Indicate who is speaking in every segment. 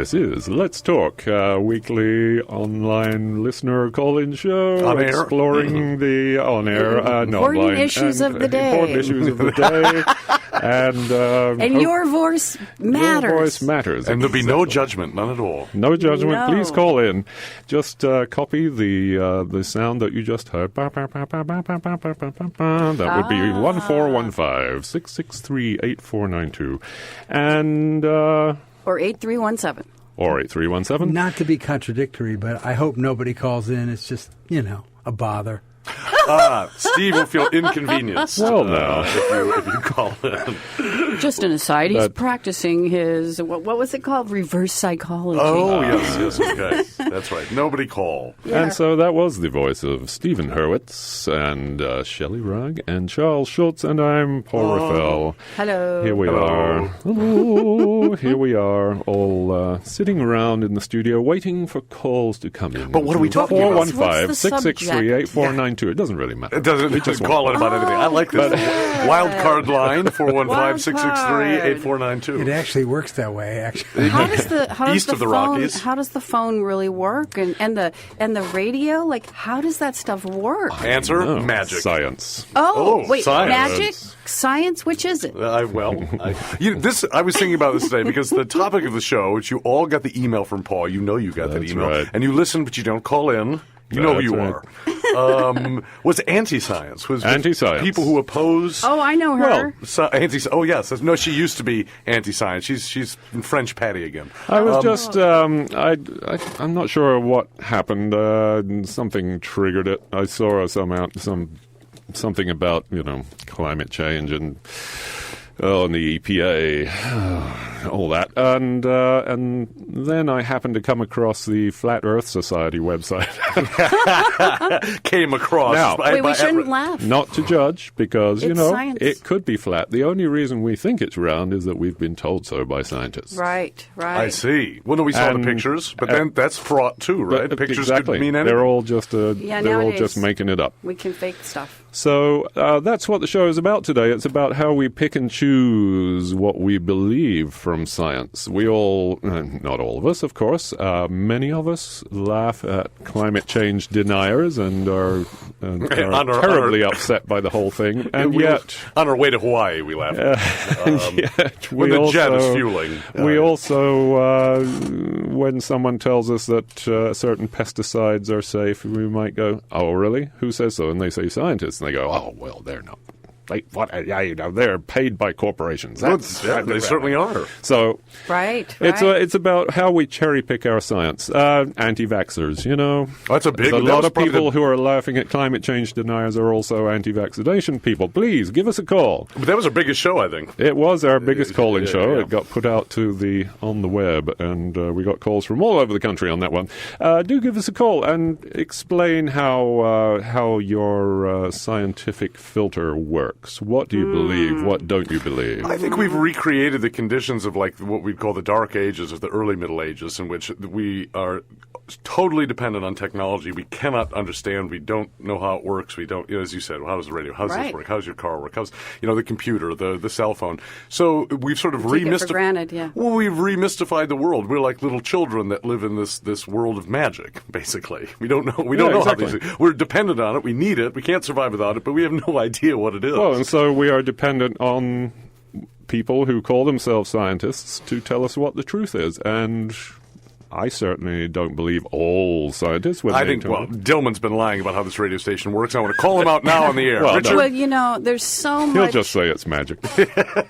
Speaker 1: This is Let's Talk, a weekly online listener call-in show
Speaker 2: On air.
Speaker 1: exploring the on-air,
Speaker 3: Important
Speaker 1: online,
Speaker 3: issues
Speaker 1: and
Speaker 3: of the day.
Speaker 1: Important issues of the day.
Speaker 3: And your voice matters.
Speaker 1: Your voice matters.
Speaker 2: And there'll be no judgment, none at all.
Speaker 1: No judgment.
Speaker 3: No.
Speaker 1: Please call in. Just copy the sound that you just heard. That would be 1415-663-8492. And...
Speaker 3: Or 8317.
Speaker 1: Or 8317.
Speaker 4: Not to be contradictory, but I hope nobody calls in. It's just, a bother.
Speaker 2: Steve will feel inconvenienced
Speaker 1: Well, no.
Speaker 2: if you call in.
Speaker 3: Just an aside, he's practicing his, what was it called? Reverse psychology.
Speaker 2: Oh, yes, okay. That's right. Nobody call.
Speaker 3: Yeah.
Speaker 1: And so that was the voice of Stephen Hurwitz and Shelley Rugg and Charles Schultz, and I'm Paul Raffel.
Speaker 3: Hello.
Speaker 1: Here we are. Hello. Here we are, all sitting around in the studio waiting for calls to come in.
Speaker 2: But what are we talking about?
Speaker 1: 415-663-8492. It doesn't really matter.
Speaker 2: It doesn't just call it about anything. I like this. Wild card line, 415-663-8492.
Speaker 4: It actually works that way, actually.
Speaker 3: How does
Speaker 2: East
Speaker 3: the
Speaker 2: of the
Speaker 3: phone,
Speaker 2: Rockies.
Speaker 3: How does the phone really work? And the radio? Like, how does that stuff work?
Speaker 2: Answer,
Speaker 1: No,
Speaker 2: magic.
Speaker 1: Science.
Speaker 3: Oh, wait,
Speaker 2: science.
Speaker 3: magic? Science? Which is it?
Speaker 2: I was thinking about this today because the topic of the show, which you all got the email from Paul, you got that
Speaker 1: That's
Speaker 2: email,
Speaker 1: right.
Speaker 2: and you listen, but you don't call in. You know who
Speaker 1: That's
Speaker 2: you
Speaker 1: right.
Speaker 2: are. Was anti-science. Was
Speaker 1: Anti-science.
Speaker 2: People who oppose...
Speaker 3: Oh, I know her.
Speaker 2: Oh, yes. No, she used to be anti-science. She's in French Patty again.
Speaker 1: I was just, I'm not sure what happened. Something triggered it. I saw something about, climate change and the EPA, all that. And then I happened to come across the Flat Earth Society website.
Speaker 2: Came across...
Speaker 1: Now-
Speaker 3: Wait, we shouldn't laugh.
Speaker 1: Not to judge, because,
Speaker 3: It's science.
Speaker 1: it could be flat. The only reason we think it's round is that we've been told so by scientists.
Speaker 3: Right.
Speaker 2: I see. Well, no, we saw
Speaker 1: And-
Speaker 2: the pictures, but then that's fraught too, right?
Speaker 1: But
Speaker 2: Pictures
Speaker 1: exactly.
Speaker 2: could mean anything.
Speaker 1: They're all just
Speaker 3: nowadays-
Speaker 1: just making it up.
Speaker 3: We can fake stuff.
Speaker 1: So that's what the show is about today. It's about how we pick and choose what we believe from science. We all, not all of us, of course, many of us laugh at climate change deniers and are terribly upset by the whole thing. And yet...
Speaker 2: On our way to Hawaii, we laugh.
Speaker 1: Yet
Speaker 2: when the jet is fueling.
Speaker 1: We also, when someone tells us that certain pesticides are safe, we might go, "Oh, really? Who says so?" And they say scientists, and they go, "Oh, well, they're not. They're paid by corporations."
Speaker 2: They certainly are.
Speaker 1: So
Speaker 3: Right.
Speaker 1: it's about how we cherry pick our science. Anti-vaxxers,
Speaker 2: That's a big...
Speaker 1: A
Speaker 2: that
Speaker 1: lot
Speaker 2: was
Speaker 1: of
Speaker 2: probably
Speaker 1: people who are laughing at climate change deniers are also anti-vaccination people. Please give us a call.
Speaker 2: But that was our biggest show, I think.
Speaker 1: It was our biggest call-in show.
Speaker 2: yeah.
Speaker 1: It got put out on the web, and we got calls from all over the country on that one. Do give us a call and explain how your scientific filter works. What do you believe? What don't you believe?
Speaker 2: I think we've recreated the conditions of like what we'd call the Dark Ages or the early Middle Ages, in which we are totally dependent on technology. We cannot understand. We don't know how it works. We don't, as you said, how does the radio? How does this work? How does your car work? How's the computer, the cell phone? So we've sort of
Speaker 3: Take it for granted, yeah.
Speaker 2: Well, we've remystified the world. We're like little children that live in this world of magic. Basically, we don't know. We don't know
Speaker 1: exactly.
Speaker 2: how these. We're dependent on it. We need it. We can't survive without it. But we have no idea what it is.
Speaker 1: Well, and so we are dependent on people who call themselves scientists to tell us what the truth is. And I certainly don't believe all scientists.
Speaker 2: I think, Dillman's been lying about how this radio station works. I want to call him out now on the air.
Speaker 1: Well,
Speaker 2: Richard?
Speaker 3: Well, there's so much...
Speaker 1: He'll just say it's magic.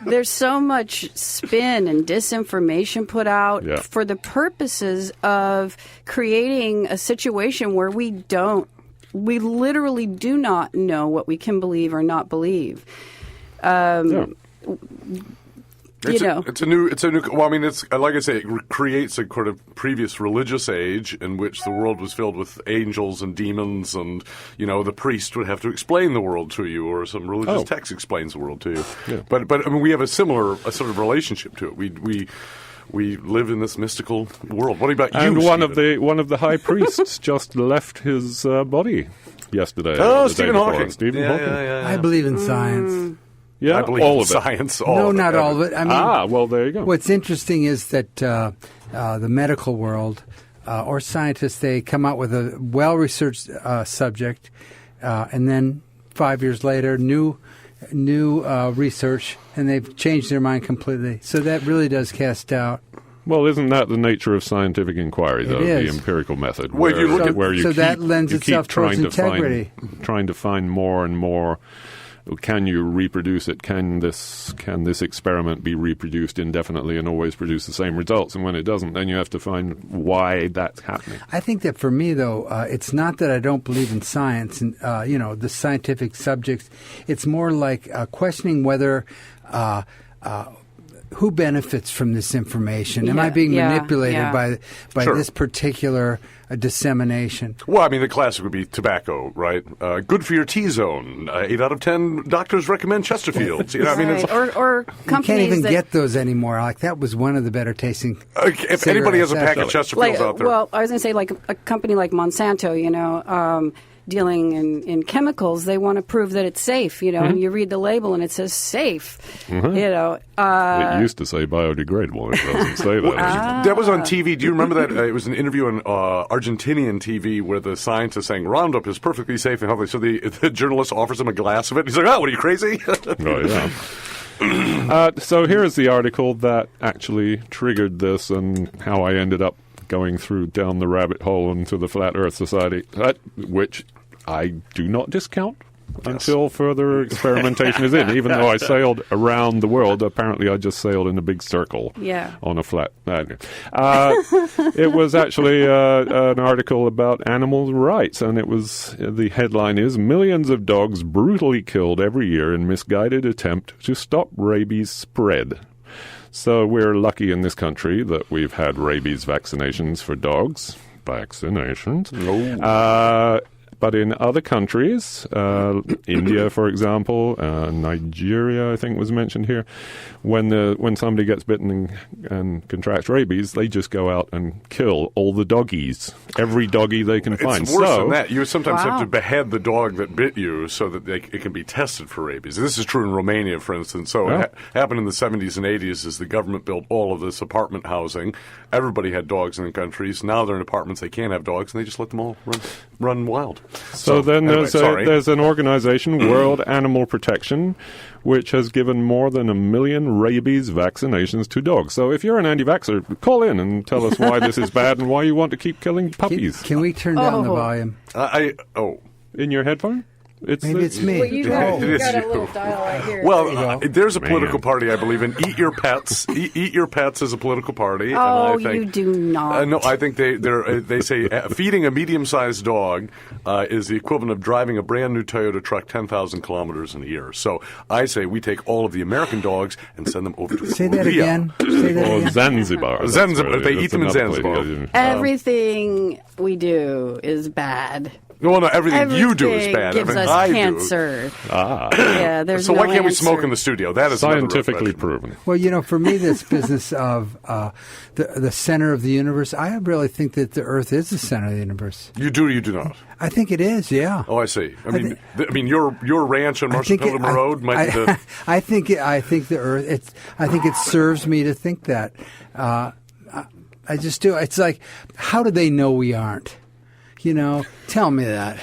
Speaker 3: There's so much spin and disinformation put out for the purposes of creating a situation where we literally do not know what we can believe or not believe.
Speaker 2: It's a new. Well, I mean, it's like I say, it creates a kind of previous religious age in which the world was filled with angels and demons, and the priest would have to explain the world to you, or some religious text explains the world to you.
Speaker 1: Yeah.
Speaker 2: But I mean, we have a sort of relationship to it. We live in this mystical world. What about you?
Speaker 1: And
Speaker 2: Stephen?
Speaker 1: one of the high priests just left his body yesterday.
Speaker 2: Oh,
Speaker 1: or the day
Speaker 2: Stephen
Speaker 1: before.
Speaker 2: Hawking.
Speaker 1: Stephen Hawking.
Speaker 4: I believe in science.
Speaker 1: Yeah,
Speaker 2: I believe
Speaker 1: all
Speaker 2: in
Speaker 1: of it.
Speaker 2: science. All
Speaker 4: No,
Speaker 2: of it,
Speaker 4: not all of it. I mean,
Speaker 1: well, there you go.
Speaker 4: what's interesting is that the medical world or scientists, they come out with a well-researched subject, and then 5 years later, new research, and they've changed their mind completely. So that really does cast doubt.
Speaker 1: Well, isn't that the nature of scientific inquiry, though?
Speaker 4: It is.
Speaker 1: The empirical method.
Speaker 2: Well, you look at-
Speaker 1: where you
Speaker 4: so
Speaker 1: keep,
Speaker 4: that lends
Speaker 1: you
Speaker 4: itself
Speaker 1: keep
Speaker 4: towards
Speaker 1: trying to
Speaker 4: integrity.
Speaker 1: trying to find more and more. Can you reproduce it? Can this experiment be reproduced indefinitely and always produce the same results? And when it doesn't, then you have to find why that's happening.
Speaker 4: I think that for me, though, it's not that I don't believe in science and the scientific subjects. It's more like questioning whether who benefits from this information. Am I being manipulated by
Speaker 2: Sure.
Speaker 4: this particular dissemination?
Speaker 2: Well, I mean, the classic would be tobacco, right? Good for your T-zone. 8 out of 10 doctors recommend Chesterfields. You know, I mean, it's,
Speaker 3: or
Speaker 4: You
Speaker 3: companies
Speaker 4: can't even
Speaker 3: that,
Speaker 4: get those anymore. Like that was one of the better tasting.
Speaker 2: if anybody has a pack of Chesterfields out there.
Speaker 3: Well, I was going to say, like a company like Monsanto, dealing in chemicals, they want to prove that it's safe, and you read the label and it says safe,
Speaker 1: It used to say biodegradable. It doesn't say that.
Speaker 2: That was on TV. Do you remember that? It was an interview on Argentinian TV where the scientist saying Roundup is perfectly safe and healthy. So the journalist offers him a glass of it. He's like, "Oh, what are you, crazy?"
Speaker 1: Oh, yeah. So here's the article that actually triggered this and how I ended up going down the rabbit hole into the Flat Earth Society, which I do not discount until further experimentation is in. Even though I sailed around the world, apparently I just sailed in a big circle on a flat. It was actually an article about animal rights, and the headline is, "Millions of dogs brutally killed every year in misguided attempt to stop rabies spread." So we're lucky in this country that we've had rabies vaccinations for dogs. Vaccinations. But in other countries, India, for example, Nigeria, I think was mentioned here, when somebody gets bitten and contracts rabies, they just go out and kill all the doggies, every doggy they can find.
Speaker 2: It's worse than that. You sometimes have to behead the dog that bit you so that it can be tested for rabies. This is true in Romania, for instance. So it happened in the 70s and 80s as the government built all of this apartment housing. Everybody had dogs in the countries. Now they're in apartments. They can't have dogs, and they just let them all run wild.
Speaker 1: So then there's an organization, World Animal Protection, which has given more than 1 million rabies vaccinations to dogs. So if you're an anti-vaxxer, call in and tell us why this is bad and why you want to keep killing puppies.
Speaker 4: Can we turn down the volume?
Speaker 1: In your headphone?
Speaker 4: Maybe it's me.
Speaker 3: Well, you got a little dial right here.
Speaker 2: Well, there's a political party, I believe, in Eat Your Pets. Eat Your Pets is a political party.
Speaker 3: Oh,
Speaker 2: and I think,
Speaker 3: you do not.
Speaker 2: No, I think they say feeding a medium-sized dog is the equivalent of driving a brand-new Toyota truck 10,000 kilometers in a year. So I say we take all of the American dogs and send them over to
Speaker 4: Say that again. Say that again.
Speaker 2: Zanzibar. They eat them in Zanzibar.
Speaker 3: Everything we do is bad.
Speaker 2: No, everything you do is bad.
Speaker 3: Gives
Speaker 2: Everything
Speaker 3: us
Speaker 2: I
Speaker 3: cancer.
Speaker 2: do.
Speaker 3: There's
Speaker 2: so
Speaker 3: no
Speaker 2: why can't we
Speaker 3: answer.
Speaker 2: smoke in the studio? That is
Speaker 1: scientifically proven.
Speaker 4: Well, for me, this business of the center of the universe, I really think that the Earth is the center of the universe.
Speaker 2: You do or you do not?
Speaker 4: I think it is, yeah.
Speaker 2: Oh, I see. I mean, your ranch on Marshall Pilgrim Road might be the...
Speaker 4: I think the Earth. I think it serves me to think that. I just do. It's like, how do they know we aren't? Tell me that.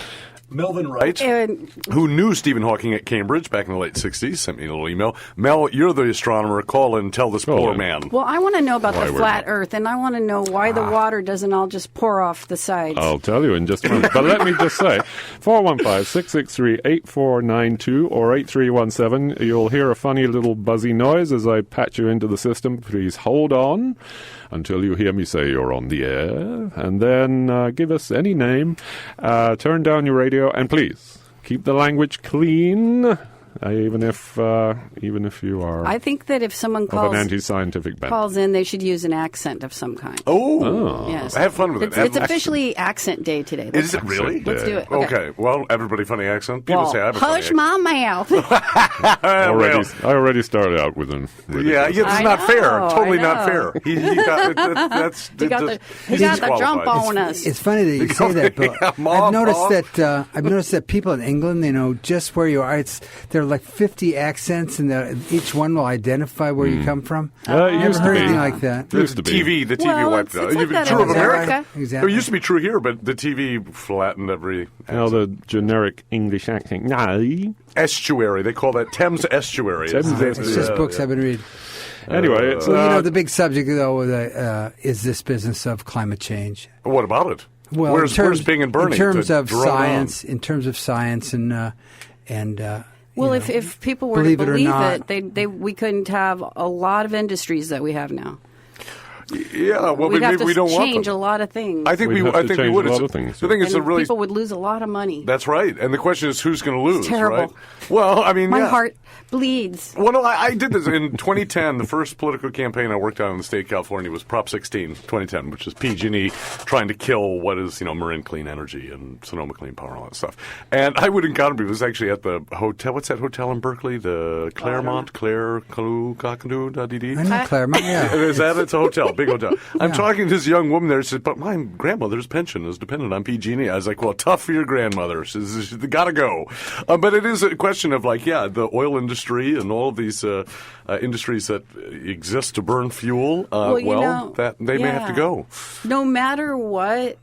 Speaker 2: Melvin Wright, who knew Stephen Hawking at Cambridge back in the late 60s, sent me a little email. Mel, you're the astronomer. Call and tell this poor man.
Speaker 3: Well, I want to know about the flat Earth, and I want to know why the water doesn't all just pour off the sides.
Speaker 1: I'll tell you in just a minute. But let me just say, 415-663-8492 or 8317. You'll hear a funny little buzzy noise as I patch you into the system. Please hold on until you hear me say you're on the air. And then give us any name. Turn down your radio. And please keep the language clean, even if you are.
Speaker 3: I think that if someone
Speaker 1: an anti-scientific bent.
Speaker 3: calls in, they should use an accent of some kind.
Speaker 2: Oh,
Speaker 3: yes.
Speaker 2: Have fun with it.
Speaker 3: It's officially accent day today.
Speaker 2: Is it really?
Speaker 3: Let's do it.
Speaker 2: Okay. Well, everybody funny accent. People say I have a funny
Speaker 3: hush my mouth.
Speaker 1: I already started out with an.
Speaker 2: It's not fair. Totally not fair. He got
Speaker 3: the jump on us.
Speaker 4: It's funny that you say that, but I've noticed that people in England, they know just where you are. They're there are like 50 accents, and each one will identify where you come from.
Speaker 1: It
Speaker 4: Never
Speaker 1: used to
Speaker 4: heard
Speaker 1: be.
Speaker 4: anything like that.
Speaker 1: Used to be.
Speaker 2: The TV
Speaker 3: Well,
Speaker 2: wiped
Speaker 3: it's
Speaker 2: out.
Speaker 3: like that
Speaker 2: True
Speaker 3: in
Speaker 2: of America.
Speaker 3: America.
Speaker 4: Exactly.
Speaker 2: It used to be true here, but the TV flattened every
Speaker 1: The generic English accent. No.
Speaker 2: estuary. They call that Thames estuary.
Speaker 1: Thames
Speaker 2: It's-
Speaker 4: It's just books I've been reading.
Speaker 1: Anyway, it's
Speaker 4: Well, the big subject, though, is this business of climate change.
Speaker 2: What about it?
Speaker 4: Well,
Speaker 2: where's Bing and Bernie?
Speaker 4: in terms
Speaker 2: to
Speaker 4: of
Speaker 2: drone
Speaker 4: science,
Speaker 2: on?
Speaker 3: Well,
Speaker 4: you know,
Speaker 3: if people were to
Speaker 4: believe it or
Speaker 3: believe
Speaker 4: not.
Speaker 3: it, we couldn't have a lot of industries that we have now.
Speaker 2: Yeah, well,
Speaker 3: We'd have
Speaker 2: maybe
Speaker 3: to
Speaker 2: we don't want
Speaker 3: change
Speaker 2: them.
Speaker 3: a lot of things.
Speaker 2: I think
Speaker 1: We'd
Speaker 2: we.
Speaker 1: have
Speaker 2: I
Speaker 1: to
Speaker 2: think we
Speaker 1: change
Speaker 2: would.
Speaker 1: a lot
Speaker 2: It's-
Speaker 1: of things.
Speaker 2: The thing is,
Speaker 3: and
Speaker 2: a really.
Speaker 3: people would lose a lot of money.
Speaker 2: That's right, and the question is, who's going to lose?
Speaker 3: terrible.
Speaker 2: Right? Well, I mean,
Speaker 3: My
Speaker 2: yeah.
Speaker 3: heart bleeds.
Speaker 2: Well, no, I did this in 2010. The first political campaign I worked on in the state of California was Prop 16, 2010, which is PG&E trying to kill what is, Marin Clean Energy and Sonoma Clean Power and all that stuff. And I would encounter people. It was actually at the hotel. What's that hotel in Berkeley? The Claremont, Cockadoo.dd?
Speaker 4: I know Claremont, yeah.
Speaker 2: Is that? It's a hotel, big hotel. I'm talking to this young woman there. She said, but my grandmother's pension is dependent on PG&E. I was like, well, tough for your grandmother. She says, gotta go. But it is a question of the oil industry and all of these industries that exist to burn fuel. That they may have to go.
Speaker 3: No matter what,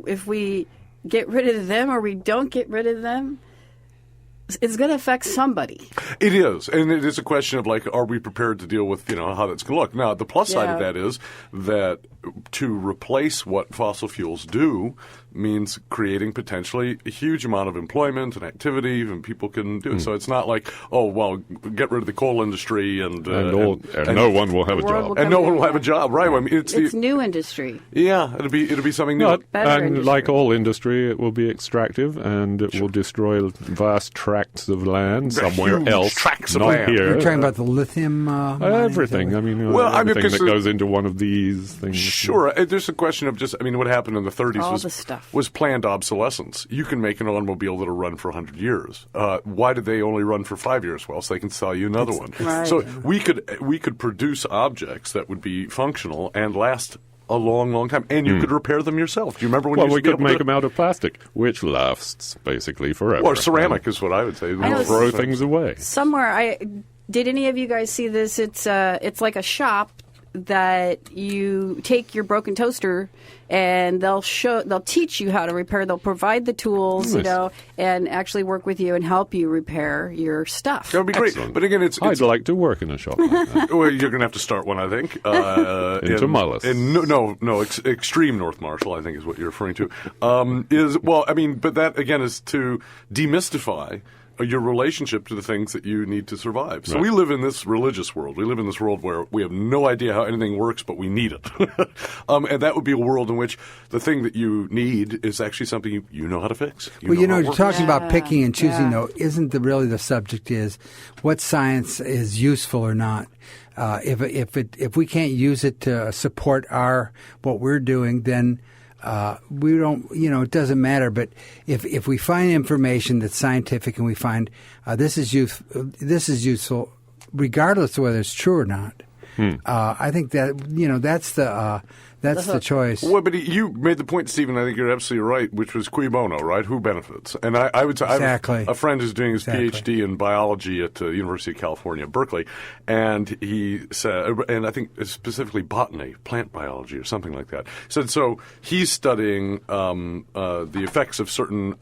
Speaker 3: if we get rid of them or we don't get rid of them, it's going to affect somebody.
Speaker 2: It is, and it is a question of are we prepared to deal with how that's going to look? Now, the plus side of that is that to replace what fossil fuels do means creating potentially a huge amount of employment and activity, and people can do it. So it's not like, get rid of the coal industry and
Speaker 1: no one will have a job.
Speaker 2: And no one will have a job, right? I mean, it's
Speaker 3: new industry.
Speaker 2: Yeah, it'll be something new.
Speaker 3: Better
Speaker 1: And
Speaker 3: industry.
Speaker 1: like all industry, it will be extractive, and it will destroy vast tracts of land somewhere
Speaker 2: Huge
Speaker 1: else,
Speaker 2: tracts of
Speaker 1: not
Speaker 2: land.
Speaker 1: here.
Speaker 4: You're talking about the lithium
Speaker 1: Everything. I mean, everything that goes into one of these things.
Speaker 2: Sure. There's a question of what happened in the 30s
Speaker 3: All the stuff.
Speaker 2: was planned obsolescence. You can make an automobile that'll run for 100 years. Why did they only run for 5 years? Well, so they can sell you another one.
Speaker 3: Right.
Speaker 2: So we could produce objects that would be functional and last a long, long time, and you could repair them yourself. Do you remember when you
Speaker 1: Well,
Speaker 2: used
Speaker 1: we
Speaker 2: to be
Speaker 1: could
Speaker 2: able
Speaker 1: make
Speaker 2: to-
Speaker 1: them out of plastic, which lasts basically forever.
Speaker 2: Or ceramic is what I would say.
Speaker 3: know
Speaker 1: Throw things away.
Speaker 3: Somewhere, did any of you guys see this? It's like a shop that you take your broken toaster and they'll teach you how to repair. They'll provide the tools,
Speaker 1: Nice.
Speaker 3: and actually work with you and help you repair your stuff.
Speaker 2: That would be great.
Speaker 1: Excellent.
Speaker 2: But again, it's
Speaker 1: I'd like to work in a shop like that.
Speaker 2: well, you're going to have to start one, I think.
Speaker 1: Into Mullis.
Speaker 2: Extreme North Marshall, I think is what you're referring to. But that, again, is to demystify your relationship to the things that you need to survive. So we live in this religious world. We live in this world where we have no idea how anything works, but we need it. And that would be a world in which the thing that you need is actually something you know how to fix.
Speaker 4: You're talking about picking and choosing,
Speaker 3: Yeah.
Speaker 4: though. Isn't really the subject is what science is useful or not? If we can't use it to support what we're doing, then we don't, it doesn't matter. But if we find information that's scientific and we find this is useful, regardless of whether it's true or not, I think that that's the choice.
Speaker 2: Well, but you made the point, Stephen. I think you're absolutely right, which was cui bono, right? Who benefits? And I would say
Speaker 4: Exactly.
Speaker 2: I have a friend who's doing his PhD in biology at the University of California, Berkeley, and he said, and I think specifically botany, plant biology, or something like that. Said so he's studying the effects of certain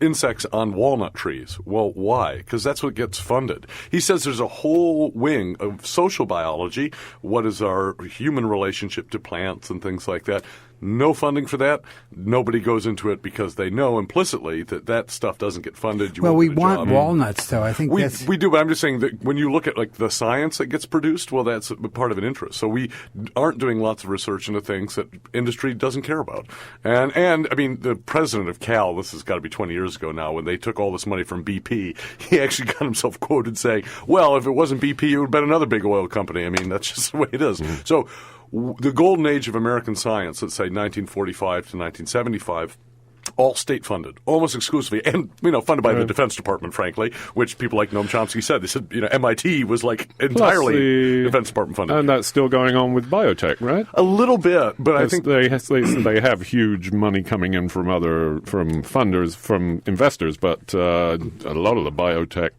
Speaker 2: insects on walnut trees. Well, why? Because that's what gets funded. He says there's a whole wing of social biology. What is our human relationship to plants and things like that? No funding for that. Nobody goes into it because they know implicitly that stuff doesn't get funded.
Speaker 4: We want walnuts, though. I think
Speaker 2: we do, but I'm just saying that when you look at the science that gets produced, well, that's a part of an interest. So we aren't doing lots of research into things that industry doesn't care about. And I mean, the president of Cal, this has got to be 20 years ago now, when they took all this money from BP, he actually got himself quoted saying, "Well, if it wasn't BP, it would have been another big oil company." I mean, that's just the way it is. So the golden age of American science, let's say 1945 to 1975, all state-funded, almost exclusively, and funded by the Defense Department, frankly, which people like Noam Chomsky said. They said, MIT was entirely Defense Department funded.
Speaker 1: And that's still going on with biotech, right?
Speaker 2: A little bit, but I think
Speaker 1: they have huge money coming in from funders, from investors, but a lot of the biotech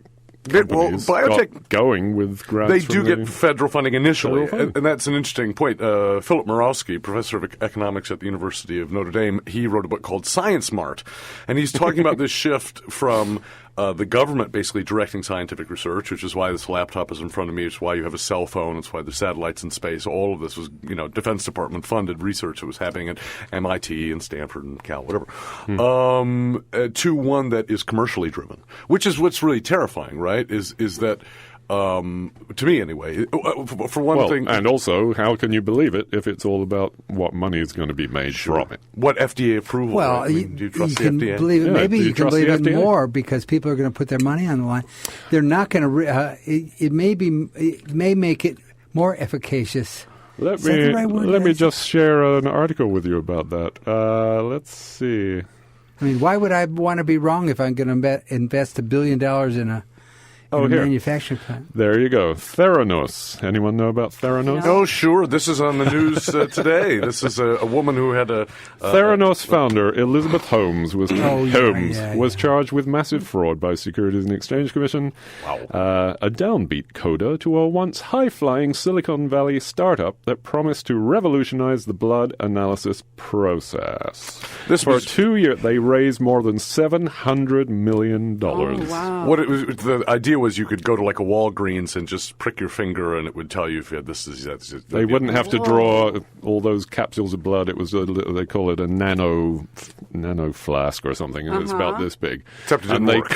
Speaker 1: companies got going with grants.
Speaker 2: They
Speaker 1: from
Speaker 2: do get federal funding initially,
Speaker 1: Federal funding.
Speaker 2: and that's an interesting point. Philip Murawski, professor of economics at the University of Notre Dame, he wrote a book called Science Mart, and he's talking about this shift from the government basically directing scientific research, which is why this laptop is in front of me. It's why you have a cell phone. It's why there's satellites in space. All of this was, Defense Department funded research that was happening at MIT and Stanford and Cal, whatever, to one that is commercially driven, which is what's really terrifying, right? Is that to me anyway, for one thing.
Speaker 1: And also, how can you believe it if it's all about what money is going to be made from it?
Speaker 2: What FDA approval?
Speaker 4: Well,
Speaker 2: right? Do you trust the
Speaker 4: can
Speaker 2: FDA?
Speaker 4: believe it.
Speaker 1: Yeah,
Speaker 4: Maybe
Speaker 1: do you
Speaker 4: you can
Speaker 1: trust the
Speaker 4: believe it
Speaker 1: FDA?
Speaker 4: more because people are going to put their money on the line. They're not going to. It may make it more efficacious.
Speaker 1: Let
Speaker 4: Is that the right word?
Speaker 1: let me just share an article with you about that. Let's see.
Speaker 4: I mean, why would I want to be wrong if I'm going to invest $1 billion in a
Speaker 1: Here.
Speaker 4: manufacturing plant?
Speaker 1: There you go. Theranos. Anyone know about Theranos?
Speaker 2: Oh, sure. This is on the news today. This is a woman who had a
Speaker 1: Theranos founder Elizabeth Holmes was
Speaker 4: yeah.
Speaker 1: charged with massive fraud by Securities and Exchange Commission.
Speaker 2: Wow.
Speaker 1: A downbeat coda to a once high-flying Silicon Valley startup that promised to revolutionize the blood analysis process. For 2 years, they raised more than $700 million.
Speaker 3: Oh, wow.
Speaker 2: What it was, the idea was you could go to like a Walgreens and just prick your finger and it would tell you if you had this disease.
Speaker 1: They wouldn't have to draw all those capsules of blood. It was they call it a nano flask or something, and it's about this big.
Speaker 2: Except it didn't
Speaker 1: and they
Speaker 2: work.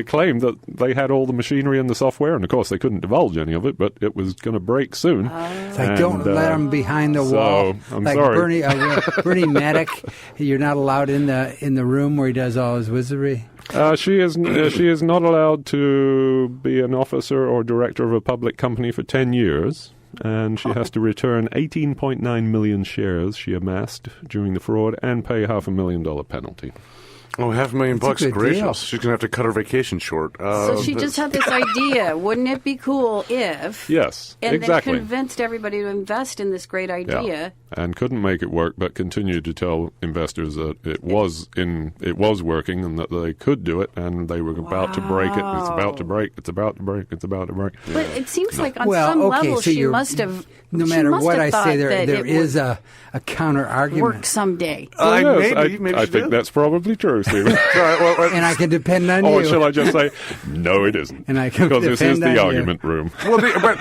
Speaker 1: claimed that they had all the machinery and the software, and of course they couldn't divulge any of it, but it was going to break soon.
Speaker 4: It's like, don't let them behind the wall.
Speaker 1: I'm
Speaker 4: like
Speaker 1: sorry.
Speaker 4: Bernie Madoff, you're not allowed in the room where he does all his wizardry.
Speaker 1: She is not allowed to be an officer or director of a public company for 10 years, and she has to return 18.9 million shares she amassed during the fraud and pay $500,000 penalty.
Speaker 2: Oh, $500,000 bucks,
Speaker 4: good
Speaker 2: gracious.
Speaker 4: deal.
Speaker 2: She's going to have to cut her vacation short.
Speaker 3: So she just had this idea. Wouldn't it be cool if?
Speaker 1: Yes,
Speaker 3: and
Speaker 1: exactly.
Speaker 3: then convinced everybody to invest in this great idea.
Speaker 1: Yeah. And couldn't make it work, but continued to tell investors that it was working and that they could do it, and they were about to break it. It's about to break. It's about to break. It's about to break.
Speaker 3: But it seems like on some level
Speaker 4: so
Speaker 3: she must have.
Speaker 4: No
Speaker 3: she
Speaker 4: matter
Speaker 3: must
Speaker 4: what
Speaker 3: have
Speaker 4: I say,
Speaker 3: thought that
Speaker 4: there
Speaker 3: it
Speaker 4: is
Speaker 3: would
Speaker 4: a counter argument.
Speaker 3: work someday.
Speaker 1: Yes,
Speaker 2: Maybe
Speaker 1: I
Speaker 2: she
Speaker 1: think
Speaker 2: did.
Speaker 1: that's probably true, Stephen.
Speaker 4: And I can depend on
Speaker 1: Or
Speaker 4: you.
Speaker 1: shall I just say, no, it isn't?
Speaker 4: And I can
Speaker 1: because this is
Speaker 4: depend
Speaker 1: the
Speaker 4: on you.
Speaker 1: argument room.
Speaker 2: Well, the funny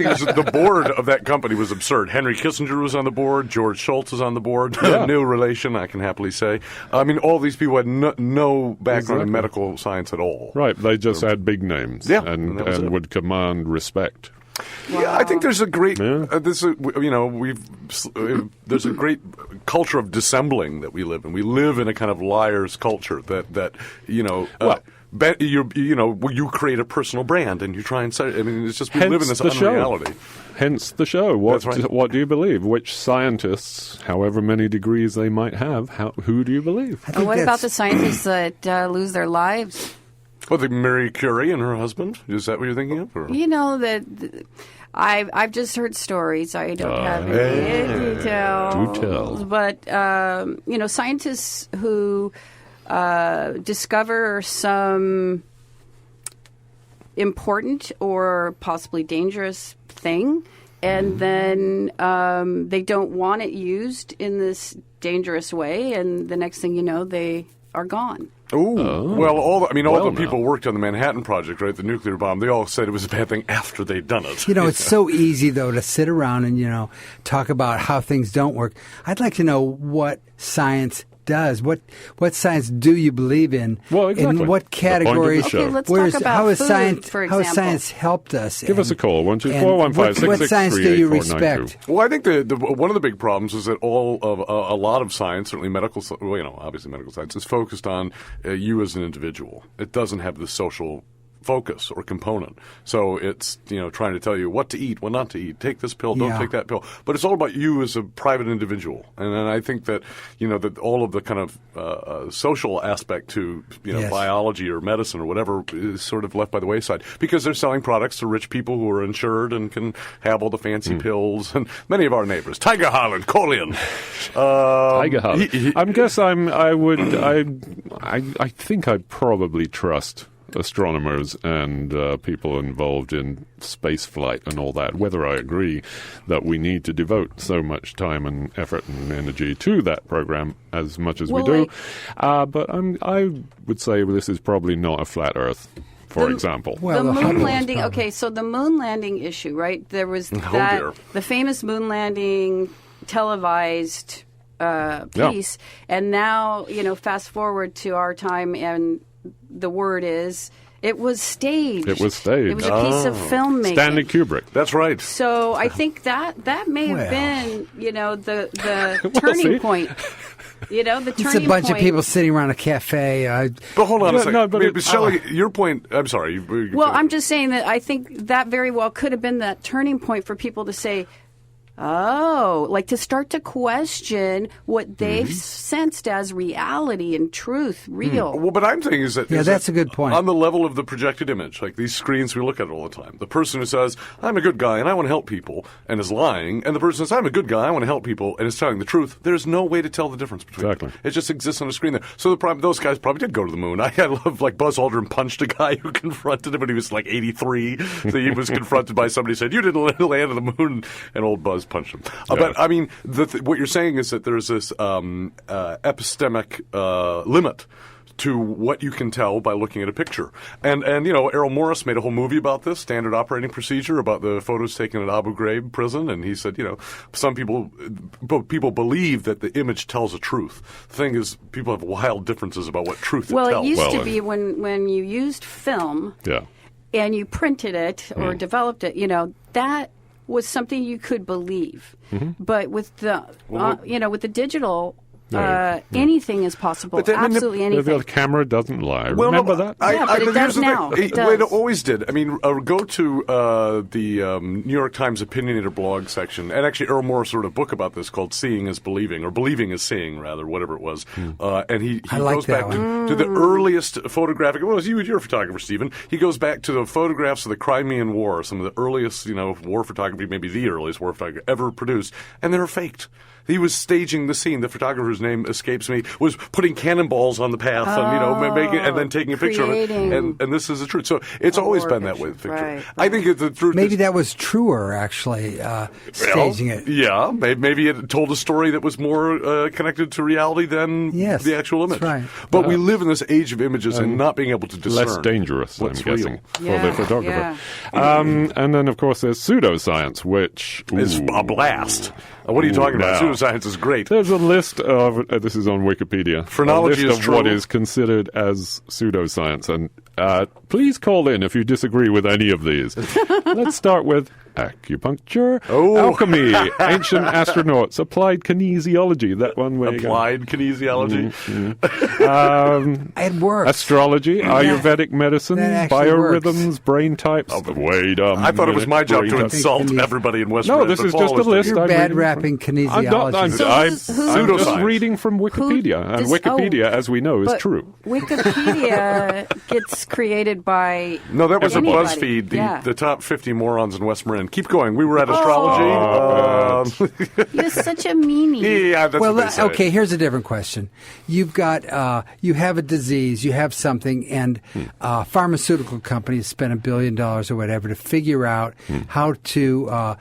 Speaker 2: thing is that the board of that company was absurd. Henry Kissinger was on the board. George Shultz was on the board.
Speaker 1: Yeah.
Speaker 2: New relation, I can happily say. I mean, all these people had no background in
Speaker 1: Exactly.
Speaker 2: medical science at all.
Speaker 1: Right, they just had big names
Speaker 2: Yeah,
Speaker 1: and
Speaker 2: that was it.
Speaker 1: would command respect.
Speaker 2: Yeah, I think there's a great
Speaker 1: Yeah.
Speaker 2: there's a great culture of dissembling that we live in. We live in a kind of liar's culture that you create a personal brand and you try and say. I mean, it's just we live in this
Speaker 1: the show.
Speaker 2: unreality.
Speaker 1: Hence the show.
Speaker 2: That's right.
Speaker 1: What do you believe? Which scientists, however many degrees they might have, who do you believe?
Speaker 4: I
Speaker 3: And
Speaker 4: think
Speaker 3: what about
Speaker 4: that's-
Speaker 3: the scientists that lose their lives?
Speaker 2: Well, the Marie Curie and her husband. Is that what you're thinking of? Or?
Speaker 3: You know that I've just heard stories. I don't have any details.
Speaker 1: Do tell.
Speaker 3: But scientists who discover some important or possibly dangerous thing, and then they don't want it used in this dangerous way, and the next thing you know, they are gone.
Speaker 2: Ooh. Well, all the
Speaker 1: Well,
Speaker 2: people who worked on the Manhattan Project, right, the nuclear bomb, they all said it was a bad thing after they'd done it.
Speaker 4: It's so easy, though, to sit around and, talk about how things don't work. I'd like to know what science does. What science do you believe in?
Speaker 1: Well, exactly.
Speaker 4: In what
Speaker 1: The point of the
Speaker 4: categories?
Speaker 1: show. Okay,
Speaker 3: let's talk about
Speaker 4: how has
Speaker 3: food,
Speaker 4: science,
Speaker 3: for
Speaker 4: how has
Speaker 3: example.
Speaker 4: science helped us?
Speaker 1: Give us a call, 1-2-415-663-8492.
Speaker 4: What science do you respect?
Speaker 2: Well, I think the one of the big problems is that all of a lot of science, certainly medical, obviously medical science, is focused on you as an individual. It doesn't have the social focus or component. So it's, trying to tell you what to eat, what not to eat. Take this pill, don't take that pill. But it's all about you as a private individual. And I think that, that all of the kind of social aspect to,
Speaker 4: Yes.
Speaker 2: biology or medicine or whatever is sort of left by the wayside because they're selling products to rich people who are insured and can have all the fancy pills. And many of our neighbors, Tiger Highland, Colian.
Speaker 1: Tiger Hub. I think I'd probably trust astronomers and people involved in space flight and all that, whether I agree that we need to devote so much time and effort and energy to that program as much as we do. But I would say this is probably not a flat Earth. For example.
Speaker 3: Well, the moon landing, okay, so the moon landing issue, right? There was the famous moon landing televised piece, and now, fast forward to our time, and the word is, it was staged.
Speaker 1: It was staged.
Speaker 3: It was a piece of filmmaking.
Speaker 1: Stanley Kubrick.
Speaker 2: That's right.
Speaker 3: So I think that may have been, the turning point. The turning point.
Speaker 4: It's a bunch of people sitting around a cafe.
Speaker 2: But hold on a second.
Speaker 1: No, but
Speaker 2: Shelley, your point, I'm sorry.
Speaker 3: Well, I'm just saying that I think that very well could have been that turning point for people to say, to start to question what they've sensed as reality and truth, real.
Speaker 2: Well, but I'm saying is that...
Speaker 4: that's a good point.
Speaker 2: On the level of the projected image, like these screens we look at all the time, the person who says, I'm a good guy and I want to help people, and is lying, and the person says, I'm a good guy, I want to help people, and is telling the truth, there's no way to tell the difference between them. It just exists on a screen there. So those guys probably did go to the moon. I love, Buzz Aldrin punched a guy who confronted him when he was 83. So he was confronted by somebody who said, you didn't land on the moon, and old Buzz punched him. But I mean, what you're saying is that there's this epistemic limit to what you can tell by looking at a picture. And Errol Morris made a whole movie about this, standard operating procedure, about the photos taken at Abu Ghraib prison, and he said, some people believe that the image tells the truth. The thing is, people have wild differences about what truth it tells.
Speaker 3: Well, it used to be when you used film and you printed it or developed it, that was something you could believe. But with the with the digital, anything is possible. Absolutely anything.
Speaker 1: The camera doesn't lie. Remember that?
Speaker 3: But it does now.
Speaker 2: It always did. I mean, go to the New York Times opinionator blog section, and actually Earl Morris wrote a book about this called "Seeing is Believing," or "Believing is Seeing," rather, whatever it was. And he goes back to the earliest photographic. Well, you're a photographer, Stephen. He goes back to the photographs of the Crimean War, some of the earliest, war photography, maybe the earliest war photography ever produced, and they're faked. He was staging the scene. The photographer's name escapes me. Was putting cannonballs on the path, and making and then taking a picture of it. And this is the truth. So it's always been that way with fiction.
Speaker 3: Right.
Speaker 2: I think the truth.
Speaker 4: Maybe that was truer, actually, staging it.
Speaker 2: Yeah, maybe it told a story that was more connected to reality than the actual image.
Speaker 4: That's right.
Speaker 2: But we live in this age of images and not being able to discern.
Speaker 1: Less dangerous,
Speaker 2: what's
Speaker 1: I'm guessing,
Speaker 2: real.
Speaker 1: for the photographer. And then, of course, there's pseudoscience, which
Speaker 2: is a blast. What are you talking about? Pseudoscience is great.
Speaker 1: There's a list of, this is on Wikipedia,
Speaker 2: phrenology
Speaker 1: a list
Speaker 2: is
Speaker 1: of what is considered as pseudoscience. And please call in if you disagree with any of these. Let's start with acupuncture, alchemy, ancient astronauts, applied kinesiology. That one way.
Speaker 2: Applied kinesiology.
Speaker 4: It works.
Speaker 1: Astrology, Ayurvedic medicine, biorhythms,
Speaker 4: works.
Speaker 1: brain types. Wait a minute.
Speaker 2: I thought it was my job to insult everybody in West Virginia.
Speaker 1: No, this is just a list.
Speaker 4: You're bad rapping kinesiology.
Speaker 1: I'm just reading from Wikipedia. And Wikipedia, as we know, is true.
Speaker 3: Wikipedia gets created by
Speaker 2: No, that was
Speaker 3: anybody.
Speaker 2: a BuzzFeed, the top 50 morons in West Marin. Keep going. We were at astrology.
Speaker 3: You're such a meanie.
Speaker 2: Yeah, that's what they say.
Speaker 4: Okay, here's a different question. You've got, you have a disease, you have something, and pharmaceutical companies spend $1 billion or whatever to figure out how to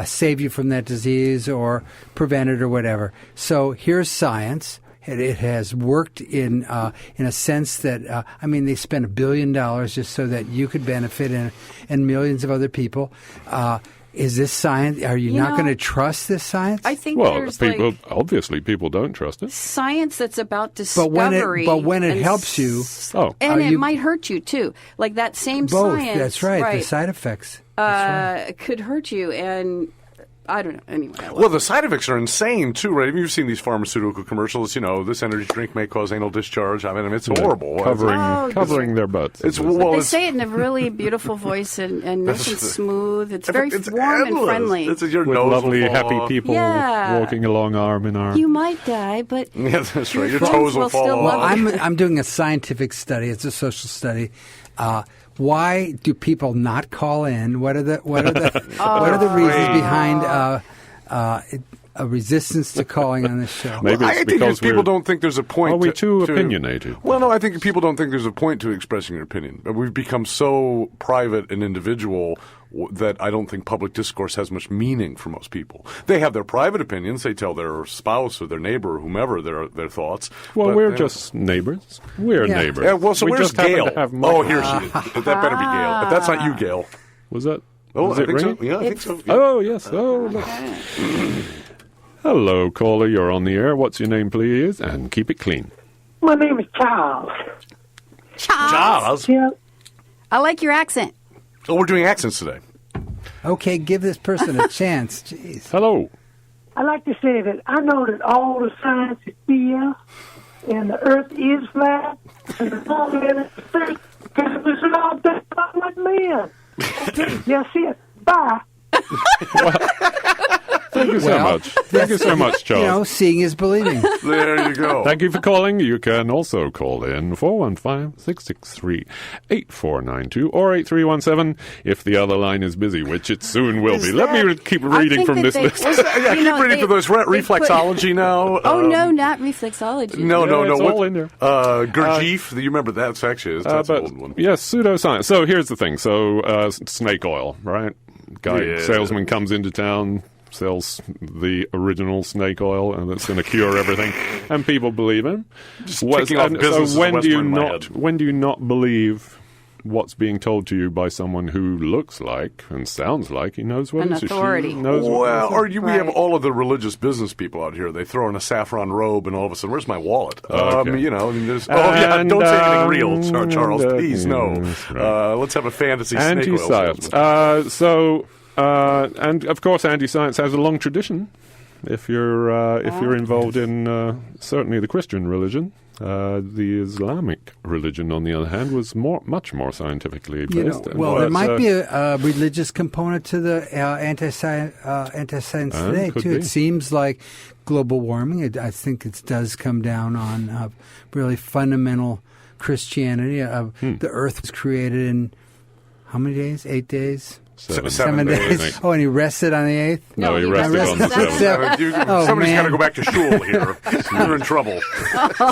Speaker 4: save you from that disease or prevent it or whatever. So here's science. It has worked in a sense that they spent $1 billion just so that you could benefit and millions of other people. Is this science? Are you not going to trust this science?
Speaker 3: I think there's
Speaker 1: obviously people don't trust it.
Speaker 3: Science that's about discovery.
Speaker 4: But when it helps you,
Speaker 3: and it might hurt you too. Like that same
Speaker 4: both.
Speaker 3: science.
Speaker 4: That's right. The side effects
Speaker 3: could hurt you, and I don't know. Anyway.
Speaker 2: Well, the side effects are insane too, right? You've seen these pharmaceutical commercials. This energy drink may cause anal discharge. I mean, it's horrible.
Speaker 1: Covering their butts.
Speaker 3: They say it in a really beautiful voice and nice and smooth. It's very warm and friendly.
Speaker 2: It's your
Speaker 1: with
Speaker 2: nose
Speaker 1: lovely, happy people walking along arm in arm.
Speaker 3: You might die, but
Speaker 2: yeah, that's right. Your toes will fall off.
Speaker 4: I'm doing a scientific study. It's a social study. Why do people not call in? What are the reasons behind a resistance to calling on this show?
Speaker 1: Maybe
Speaker 2: Well,
Speaker 1: it's
Speaker 2: I think
Speaker 1: because
Speaker 2: people don't think there's a point.
Speaker 1: Are we too opinionated?
Speaker 2: Well, no, I think people don't think there's a point to expressing your opinion. We've become so private and individual that I don't think public discourse has much meaning for most people. They have their private opinions. They tell their spouse or their neighbor or whomever their thoughts.
Speaker 1: Well,
Speaker 2: but,
Speaker 1: we're just neighbors. We're neighbors.
Speaker 2: Yeah, well, so
Speaker 1: we
Speaker 2: where's
Speaker 1: just happen
Speaker 2: Gail?
Speaker 1: to have
Speaker 2: Oh, here she is. That better be Gail. If that's not you, Gail.
Speaker 1: Was that?
Speaker 2: Oh,
Speaker 1: was
Speaker 2: I
Speaker 1: it
Speaker 2: think
Speaker 1: ringing?
Speaker 2: so. Yeah, I think so. Yeah.
Speaker 1: Oh, yes. Oh, look. Hello, caller. You're on the air. What's your name, please? And keep it clean.
Speaker 5: My name is Charles.
Speaker 2: Charles?
Speaker 5: Yeah.
Speaker 3: I like your accent.
Speaker 2: Oh, we're doing accents today.
Speaker 4: Okay, give this person a chance. Jeez.
Speaker 1: Hello.
Speaker 5: I like to say that I know that all the science is BS and the earth is flat and the moon is fake because it was all done by one man. Okay, that's it. Bye.
Speaker 1: Thank you so much. Thank you so much, Charles.
Speaker 4: You know, seeing is believing.
Speaker 2: There you go.
Speaker 1: Thank you for calling. You can also call in 415-663-8492 or 8317 if the other line is busy, which it soon will be. Let me keep reading from this list.
Speaker 2: Yeah, keep reading for those reflexology now.
Speaker 3: Oh, no, not reflexology.
Speaker 2: No.
Speaker 1: It's all in there.
Speaker 2: Gurdjieff, you remember that? That's an old one.
Speaker 1: Yes, pseudoscience. So here's the thing. So snake oil, right? Salesman comes into town, sells the original snake oil, and it's going to cure everything, and people believe him.
Speaker 2: So when
Speaker 1: do you not believe what's being told to you by someone who looks like and sounds like he knows what
Speaker 3: An
Speaker 1: it is?
Speaker 3: authority.
Speaker 1: She knows what it is.
Speaker 2: We have all of the religious business people out here. They throw on a saffron robe, and all of a sudden, where's my wallet?
Speaker 1: Okay.
Speaker 2: Don't say anything real, Charles. Please, no.
Speaker 1: Right.
Speaker 2: Let's have a fantasy snake oil
Speaker 1: Antiscience.
Speaker 2: salesman.
Speaker 1: And of course, anti-science has a long tradition. If you're involved in certainly the Christian religion, the Islamic religion, on the other hand, was much more scientifically based.
Speaker 4: There might be a religious component to the anti-science today too.
Speaker 1: Be.
Speaker 4: It seems like global warming. I think it does come down on really fundamental Christianity. The Earth was created in how many days? 8 days.
Speaker 2: 7 days.
Speaker 4: Oh, and he rested on the 8th?
Speaker 1: No, he rested on the 7th.
Speaker 2: Somebody's got to go back to shul here. You're in trouble.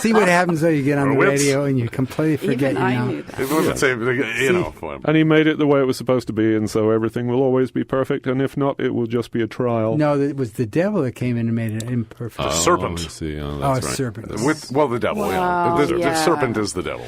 Speaker 4: See what happens though. You get on the radio and you completely forget.
Speaker 3: Even I knew that.
Speaker 1: And he made it the way it was supposed to be, and so everything will always be perfect. And if not, it will just be a trial.
Speaker 4: No, it was the devil that came in and made it imperfect.
Speaker 2: The serpent.
Speaker 1: I see.
Speaker 4: a
Speaker 1: That's right.
Speaker 4: serpent.
Speaker 2: The devil.
Speaker 3: Wow,
Speaker 2: The serpent is the devil.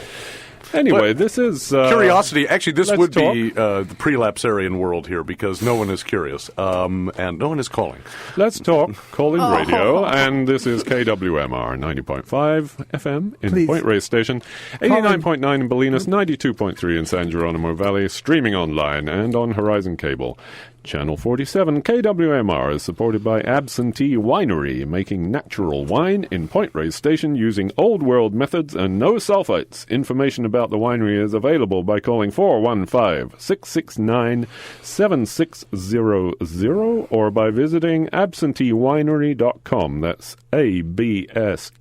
Speaker 1: Anyway, this is...
Speaker 2: curiosity. Actually, this would
Speaker 1: talk.
Speaker 2: be the prelapsarian world here because no one is curious and no one is calling.
Speaker 1: Let's talk calling radio, and this is KWMR 90.5 FM in Point Reyes Station, 89.9 in Bolinas, 92.3 in San Geronimo Valley, streaming online and on Horizon Cable. Channel 47, KWMR is supported by Absentee Winery, making natural wine in Point Reyes Station using old world methods and no sulfites. Information about the winery is available by calling 415-669-7600 or by visiting absenteewinery.com. That's ABSENTEE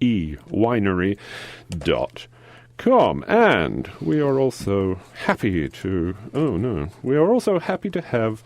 Speaker 1: winery.com. And we are also happy to have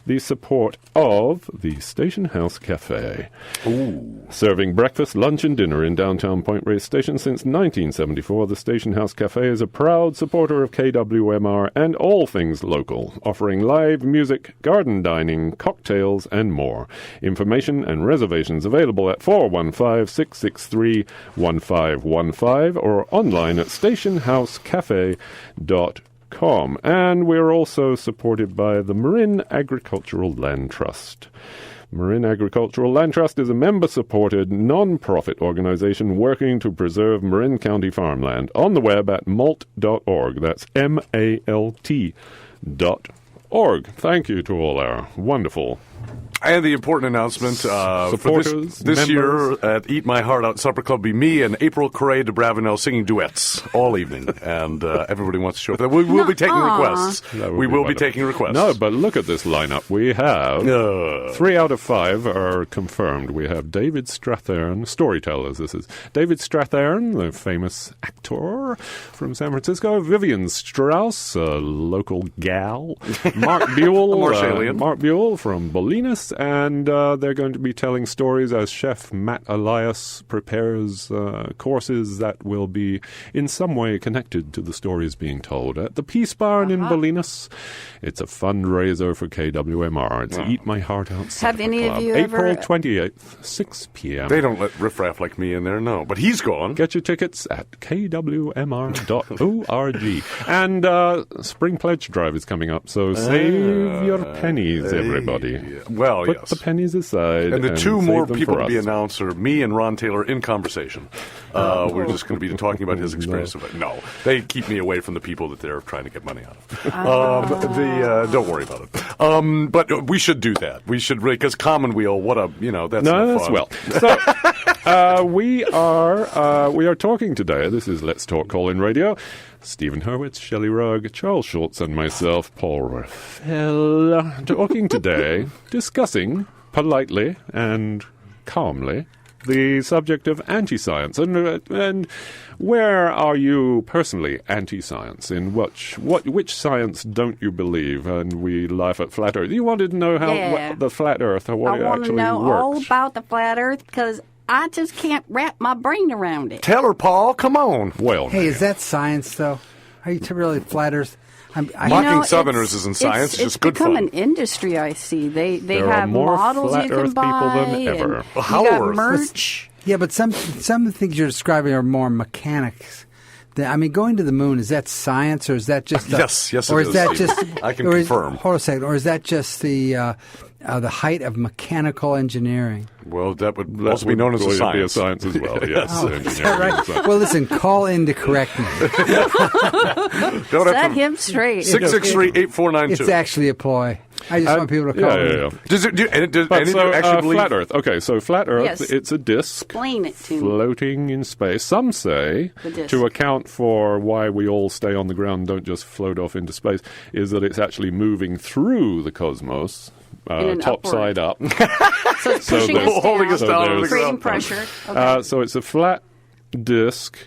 Speaker 1: the support of the Station House Cafe. Ooh. Serving breakfast, lunch, and dinner in downtown Point Reyes Station since 1974, the Station House Cafe is a proud supporter of KWMR and all things local, offering live music, garden dining, cocktails, and more. Information and reservations available at 415-663-1515 or online at stationhousecafe.com. And we're also supported by the Marin Agricultural Land Trust. Marin Agricultural Land Trust is a member-supported, non-profit organization working to preserve Marin County farmland. On the web at malt.org. That's MALT.org. Thank you to all our wonderful...
Speaker 2: And the important announcement for this year at Eat My Heart Out Supper Club be me and April Correa de Bravenel singing duets all evening. And everybody wants to show up. We will be taking requests. We will be taking requests.
Speaker 1: No, but look at this lineup. We have 3 out of 5 are confirmed. We have David Strathairn, storytellers. This is David Strathairn, the famous actor from San Francisco. Vivian Strauss, a local gal. Mark Buell, Mark Buell from Bolinas. and they're going to be telling stories as Chef Matt Elias prepares courses that will be in some way connected to the stories being told at the Peace Barn in Bolinas. It's a fundraiser for KWMR. It's Eat My Heart Out Supper
Speaker 3: Have any
Speaker 1: Club.
Speaker 3: of you
Speaker 1: April
Speaker 3: ever...
Speaker 1: 28th, 6 p.m.
Speaker 2: They don't let riffraff like me in there, no. But he's gone.
Speaker 1: Get your tickets at kwmr.org. And Spring Pledge Drive is coming up, so save your pennies, everybody.
Speaker 2: Well,
Speaker 1: Put
Speaker 2: yes.
Speaker 1: the pennies aside.
Speaker 2: And the two
Speaker 1: save
Speaker 2: more
Speaker 1: them
Speaker 2: people
Speaker 1: for
Speaker 2: to be
Speaker 1: us.
Speaker 2: announced are me and Ron Taylor in conversation. We're just going to be talking about his experience of it. No, they keep me away from the people that they're trying to get money out of. Don't worry about it. But we should do that. We should really, because Commonweal, that's no fun.
Speaker 1: Well. So we are talking today. This is Let's Talk Call-In Radio. Stephen Hurwitz, Shelley Rugg, Charles Schultz, and myself, Paul Raffel, talking today, discussing politely and calmly the subject of anti-science. And where are you personally anti-science? In which science don't you believe? And we laugh at flat Earth. You wanted to know what the flat Earth, or what it actually works.
Speaker 3: I want to know all about the flat Earth because I just can't wrap my brain around it.
Speaker 2: Tell her, Paul. Come on.
Speaker 1: Well,
Speaker 4: Hey, is that science, though? Are you really flat Earth?
Speaker 2: Mocking Southerners isn't science. It's just good fun.
Speaker 3: It's become an industry, I see. They
Speaker 1: there
Speaker 3: have
Speaker 1: are more
Speaker 3: models
Speaker 1: flat
Speaker 3: you can
Speaker 1: Earth
Speaker 3: buy.
Speaker 1: people than ever.
Speaker 3: You
Speaker 2: How
Speaker 3: got
Speaker 2: Earth?
Speaker 3: merch.
Speaker 4: Yeah, but some of the things you're describing are more mechanics. I mean, going to the moon, is that science, or is that just...
Speaker 2: Yes,
Speaker 4: or
Speaker 2: it
Speaker 4: is that
Speaker 2: Steve.
Speaker 4: just...
Speaker 2: I can confirm.
Speaker 4: Hold on a second. Or is that just the height of mechanical engineering?
Speaker 2: Well, that would also be known as a
Speaker 1: Be a
Speaker 2: science.
Speaker 1: science as well, yes.
Speaker 4: Is that right? Well, listen, call in to correct me.
Speaker 3: Set him straight.
Speaker 2: 663-8492.
Speaker 4: It's actually a ploy. I just want people to call in.
Speaker 1: Yeah.
Speaker 2: Does any of you actually believe...
Speaker 1: Flat Earth. Okay, so flat Earth,
Speaker 3: Yes.
Speaker 1: it's a disk
Speaker 3: Explain it to me.
Speaker 1: floating in space. Some say,
Speaker 3: The disk.
Speaker 1: to account for why we all stay on the ground and don't just float off into space, is that it's actually moving through the cosmos, top
Speaker 3: upward.
Speaker 1: side up.
Speaker 3: So it's pushing
Speaker 1: there's-
Speaker 3: us
Speaker 2: holding
Speaker 3: down,
Speaker 2: us down
Speaker 1: to the
Speaker 3: creating
Speaker 2: ground.
Speaker 3: pressure. Okay.
Speaker 1: So it's a flat disk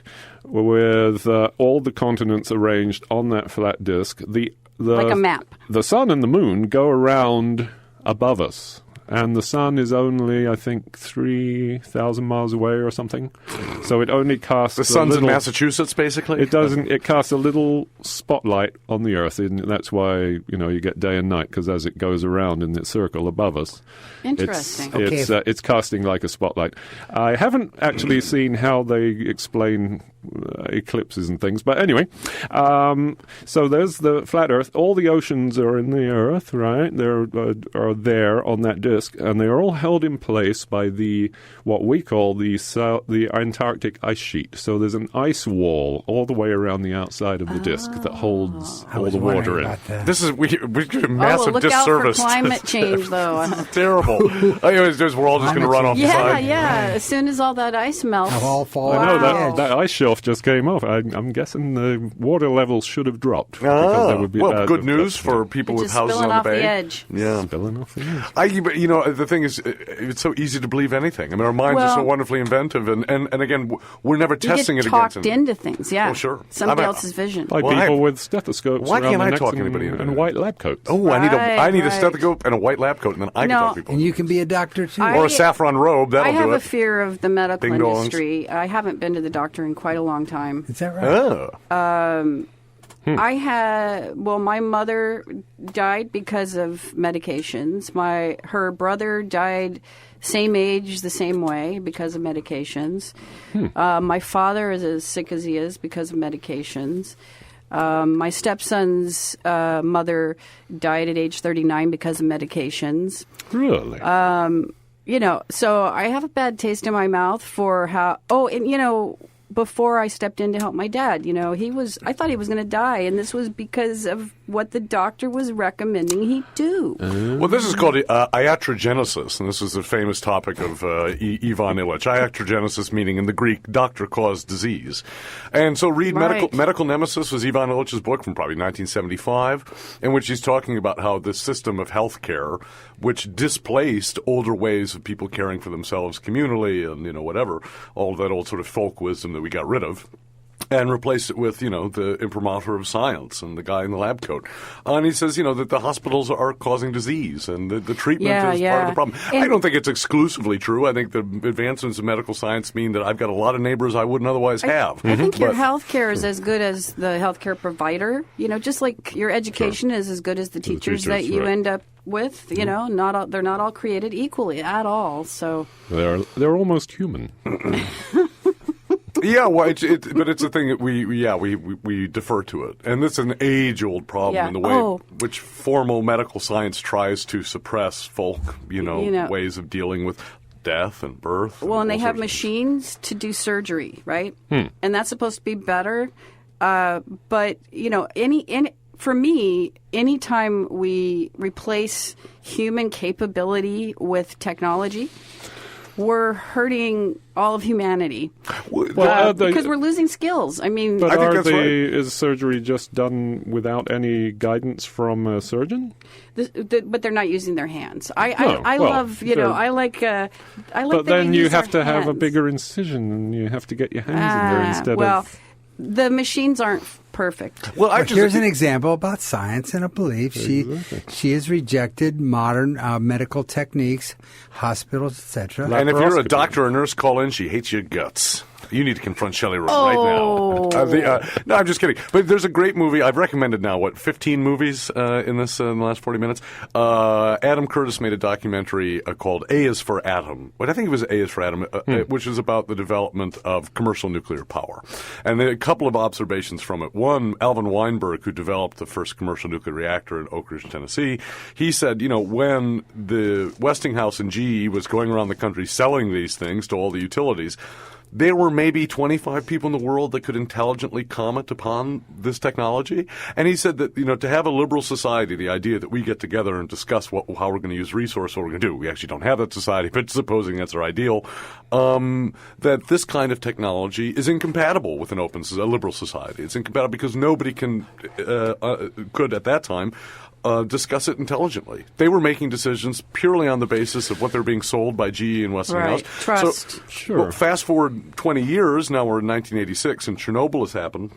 Speaker 1: with all the continents arranged on that flat disk.
Speaker 3: Like a map.
Speaker 1: The sun and the moon go around above us, and the sun is only, I think, 3,000 miles away or something. So it only casts
Speaker 2: The sun's in Massachusetts, basically?
Speaker 1: It doesn't. It casts a little spotlight on the Earth, and that's why you get day and night, because as it goes around in its circle above us,
Speaker 3: Interesting.
Speaker 1: it's casting like a spotlight. I haven't actually seen how they explain eclipses and things, but anyway, so there's the flat Earth. All the oceans are in the Earth, right? They're are there on that disk, and they are all held in place by what we call the Antarctic ice sheet. So there's an ice wall all the way around the outside of the disk that holds all the water in.
Speaker 2: This is we do a massive
Speaker 3: look
Speaker 2: disservice.
Speaker 3: out for climate change, though.
Speaker 2: Terrible. We're all just going to run off the side.
Speaker 3: Yeah. As soon as all that ice melts.
Speaker 4: Have all fallen
Speaker 1: I know
Speaker 4: off the edge.
Speaker 1: that ice shelf just came off. I'm guessing the water levels should have dropped. because that would be bad
Speaker 2: good
Speaker 1: if
Speaker 2: news
Speaker 1: that's
Speaker 2: for people with
Speaker 3: just
Speaker 2: houses
Speaker 3: spilling
Speaker 2: on
Speaker 3: off
Speaker 2: the bay.
Speaker 3: the edge.
Speaker 2: Yeah.
Speaker 1: spilling off the edge.
Speaker 2: The thing is, it's so easy to believe anything. I mean, our minds are so
Speaker 3: Well-
Speaker 2: wonderfully inventive, and again, we're never
Speaker 3: You
Speaker 2: testing
Speaker 3: get
Speaker 2: it against
Speaker 3: talked
Speaker 2: it.
Speaker 3: into things, yeah.
Speaker 2: Oh, sure.
Speaker 3: Somebody
Speaker 2: I'm a-
Speaker 3: else's vision.
Speaker 1: By
Speaker 2: Well,
Speaker 1: people with stethoscopes
Speaker 2: why
Speaker 1: around
Speaker 2: can't
Speaker 1: their
Speaker 2: I
Speaker 1: necks
Speaker 2: talk anybody into
Speaker 1: and
Speaker 2: it?
Speaker 1: white lab coats.
Speaker 2: Oh, I need a
Speaker 3: Right.
Speaker 2: stethoscope and a white lab coat, and then I can
Speaker 3: No.
Speaker 2: talk to people.
Speaker 4: And you can be a doctor, too.
Speaker 3: I-
Speaker 2: Or a saffron robe, that'll
Speaker 3: I have
Speaker 2: do
Speaker 3: a
Speaker 2: it.
Speaker 3: fear of the medical
Speaker 2: Ding dongs.
Speaker 3: industry. I haven't been to the doctor in quite a long time.
Speaker 4: Is that right?
Speaker 2: Oh.
Speaker 3: My mother died because of medications. Her brother died same age, the same way, because of medications. My father is as sick as he is because of medications. My stepson's mother died at age 39 because of medications.
Speaker 1: Really?
Speaker 3: So I have a bad taste in my mouth for how. Before I stepped in to help my dad, I thought he was going to die, and this was because of what the doctor was recommending he do.
Speaker 2: Well, this is called iatrogenesis, and this is the famous topic of Ivan Illich. Iatrogenesis meaning, in the Greek, doctor-caused disease. And so read
Speaker 3: Right.
Speaker 2: Medical Nemesis was Ivan Illich's book from probably 1975, in which he's talking about how the system of health care, which displaced older ways of people caring for themselves communally and, whatever, all that old sort of folk wisdom that we got rid of, and replace it with, the imprimatur of science and the guy in the lab coat. And he says, that the hospitals are causing disease and the treatment is part of the problem. I don't think it's exclusively true. I think the advancements in medical science mean that I've got a lot of neighbors I wouldn't otherwise have.
Speaker 3: I think your health care is as good as the health care provider. Just like your education is as good as the teachers that you end up with. They're not all created equally at all. So
Speaker 1: they're almost human.
Speaker 2: Yeah, well, but it's a thing that we defer to it, and it's an age-old problem in the way which formal medical science tries to suppress folk, ways of dealing with death and birth.
Speaker 3: Well, and they have machines to do surgery, right? And that's supposed to be better. But for me, anytime we replace human capability with technology, we're hurting all of humanity because we're losing skills. I mean,
Speaker 1: but
Speaker 2: I think that's right.
Speaker 1: Is surgery just done without any guidance from a surgeon?
Speaker 3: But they're not using their hands. I love, I like.
Speaker 1: But then you have to have a bigger incision, and you have to get your hands in there instead of.
Speaker 3: The machines aren't perfect.
Speaker 4: Well, here's an example about science and a belief. She has rejected modern medical techniques, hospitals, etc.
Speaker 2: And if you're a doctor or nurse, call in. She hates your guts. You need to confront Shelley Rowe right now. No, I'm just kidding. But there's a great movie. I've recommended now, 15 movies in the last 40 minutes. Adam Curtis made a documentary called A is for Atom. But I think it was A is for Atom, which is about the development of commercial nuclear power. And there are a couple of observations from it. One, Alvin Weinberg, who developed the first commercial nuclear reactor in Oak Ridge, Tennessee, he said, when the Westinghouse and GE was going around the country selling these things to all the utilities, there were maybe 25 people in the world that could intelligently comment upon this technology. And he said that, to have a liberal society, the idea that we get together and discuss how we're going to use resource, what we're going to do. We actually don't have that society, but supposing that's our ideal, that this kind of technology is incompatible with a liberal society. It's incompatible because nobody could at that time discuss it intelligently. They were making decisions purely on the basis of what they're being sold by GE and Westinghouse.
Speaker 3: Right. Trust.
Speaker 2: So, sure. Fast forward 20 years, now we're in 1986, and Chernobyl has happened.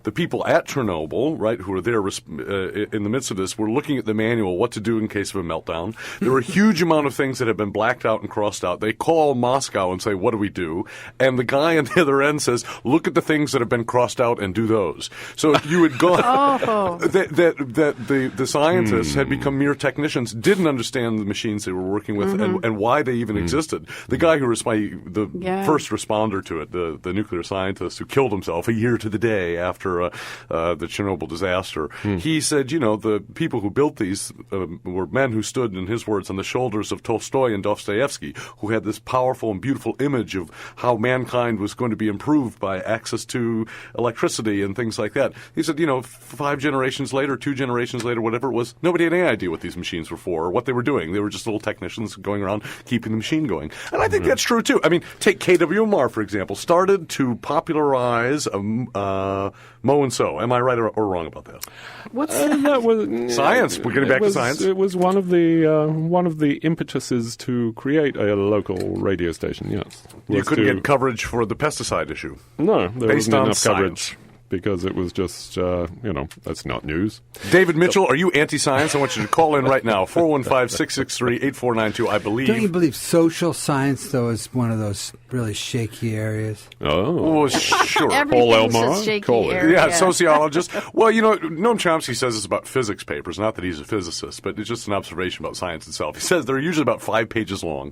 Speaker 2: The people at Chernobyl, right, who were there in the midst of this, were looking at the manual, what to do in case of a meltdown. There were a huge amount of things that have been blacked out and crossed out. They call Moscow and say, what do we do? And the guy on the other end says, look at the things that have been crossed out and do those. So you had gone that the scientists had become mere technicians, didn't understand the machines they were working with and why they even existed. The guy who was the first responder to it, the nuclear scientist who killed himself a year to the day after the Chernobyl disaster. He said, the people who built these were men who stood, in his words, on the shoulders of Tolstoy and Dostoevsky, who had this powerful and beautiful image of how mankind was going to be improved by access to electricity and things like that. He said, 5 generations later, 2 generations later, whatever it was, nobody had any idea what these machines were for or what they were doing. They were just little technicians going around keeping the machine going. And I think that's true, too. I mean, take KWMR, for example, started to popularize Mo and So. Am I right or wrong about that?
Speaker 1: That was
Speaker 2: science. We're getting back to science.
Speaker 1: It was one of the impetuses to create a local radio station. Yes,
Speaker 2: you couldn't get coverage for the pesticide issue.
Speaker 1: No, there wasn't enough
Speaker 2: science.
Speaker 1: coverage. Because it was just, that's not news.
Speaker 2: David Mitchell, are you anti-science? I want you to call in right now, 415-663-8492, I believe.
Speaker 4: Don't you believe social science, though, is one of those really shaky areas?
Speaker 1: Oh.
Speaker 2: Well, sure.
Speaker 3: Paul Elmar?
Speaker 2: Yeah, sociologist. Well, Noam Chomsky says this about physics papers, not that he's a physicist, but it's just an observation about science itself. He says they're usually about 5 pages long,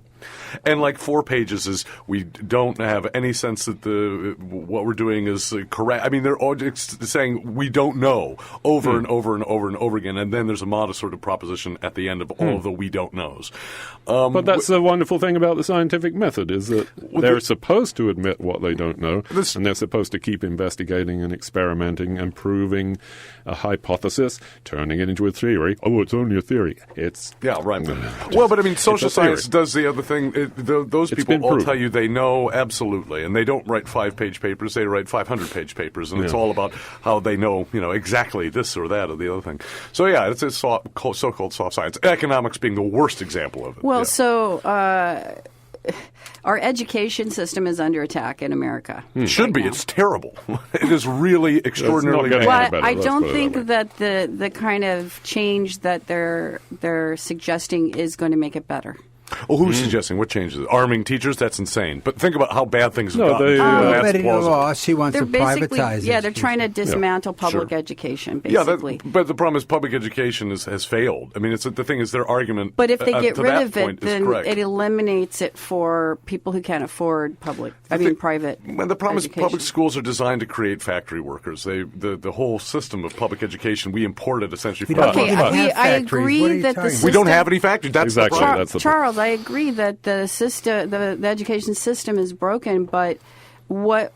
Speaker 2: and 4 pages is we don't have any sense that what we're doing is correct. I mean, they're saying we don't know over and over and over and over again, and then there's a modest sort of proposition at the end of all of the we don't knows.
Speaker 1: But that's the wonderful thing about the scientific method is that they're supposed to admit what they don't know, and they're supposed to keep investigating and experimenting and proving a hypothesis, turning it into a theory. Oh, it's only a theory.
Speaker 2: Yeah, right. But I mean, social science does the other thing. Those people all tell you they know absolutely, and they don't write 5-page papers. They write 500-page papers, and it's all about how they know, exactly this or that or the other thing. So, yeah, it's a so-called soft science. Economics being the worst example of it.
Speaker 3: Well, so our education system is under attack in America.
Speaker 2: It should be.
Speaker 3: Now.
Speaker 2: It's terrible. It is really extraordinarily
Speaker 1: getting
Speaker 2: bad.
Speaker 1: better.
Speaker 3: I
Speaker 1: Let's
Speaker 3: don't
Speaker 1: put it
Speaker 3: think
Speaker 1: that
Speaker 3: that the kind of change that they're suggesting is going to make it better.
Speaker 2: Oh, who's suggesting? What changes? Arming teachers? That's insane. But think about how bad things have
Speaker 1: No,
Speaker 2: gotten.
Speaker 1: they-
Speaker 2: That's plausible.
Speaker 4: she wants
Speaker 3: They're
Speaker 4: to
Speaker 3: basically,
Speaker 4: privatize
Speaker 3: yeah,
Speaker 4: it.
Speaker 3: they're trying to dismantle public
Speaker 2: Sure.
Speaker 3: education,
Speaker 2: Yeah,
Speaker 3: basically.
Speaker 2: but the problem is public education has failed. I mean, the thing is their argument.
Speaker 3: But if they get
Speaker 2: to
Speaker 3: rid
Speaker 2: that
Speaker 3: of it,
Speaker 2: point is
Speaker 3: then
Speaker 2: correct.
Speaker 3: it eliminates it for people who can't afford private.
Speaker 2: And the problem is
Speaker 3: education.
Speaker 2: public schools are designed to create factory workers. The whole system of public education we imported essentially from
Speaker 4: don't
Speaker 3: Okay,
Speaker 4: even have
Speaker 3: I
Speaker 4: factories.
Speaker 3: agree
Speaker 4: What are you
Speaker 3: that the
Speaker 4: talking
Speaker 3: system,
Speaker 2: we don't have any factories. That's
Speaker 1: Exactly.
Speaker 2: the problem.
Speaker 1: That's the
Speaker 3: Charles, I agree that the system, the education system is broken. But what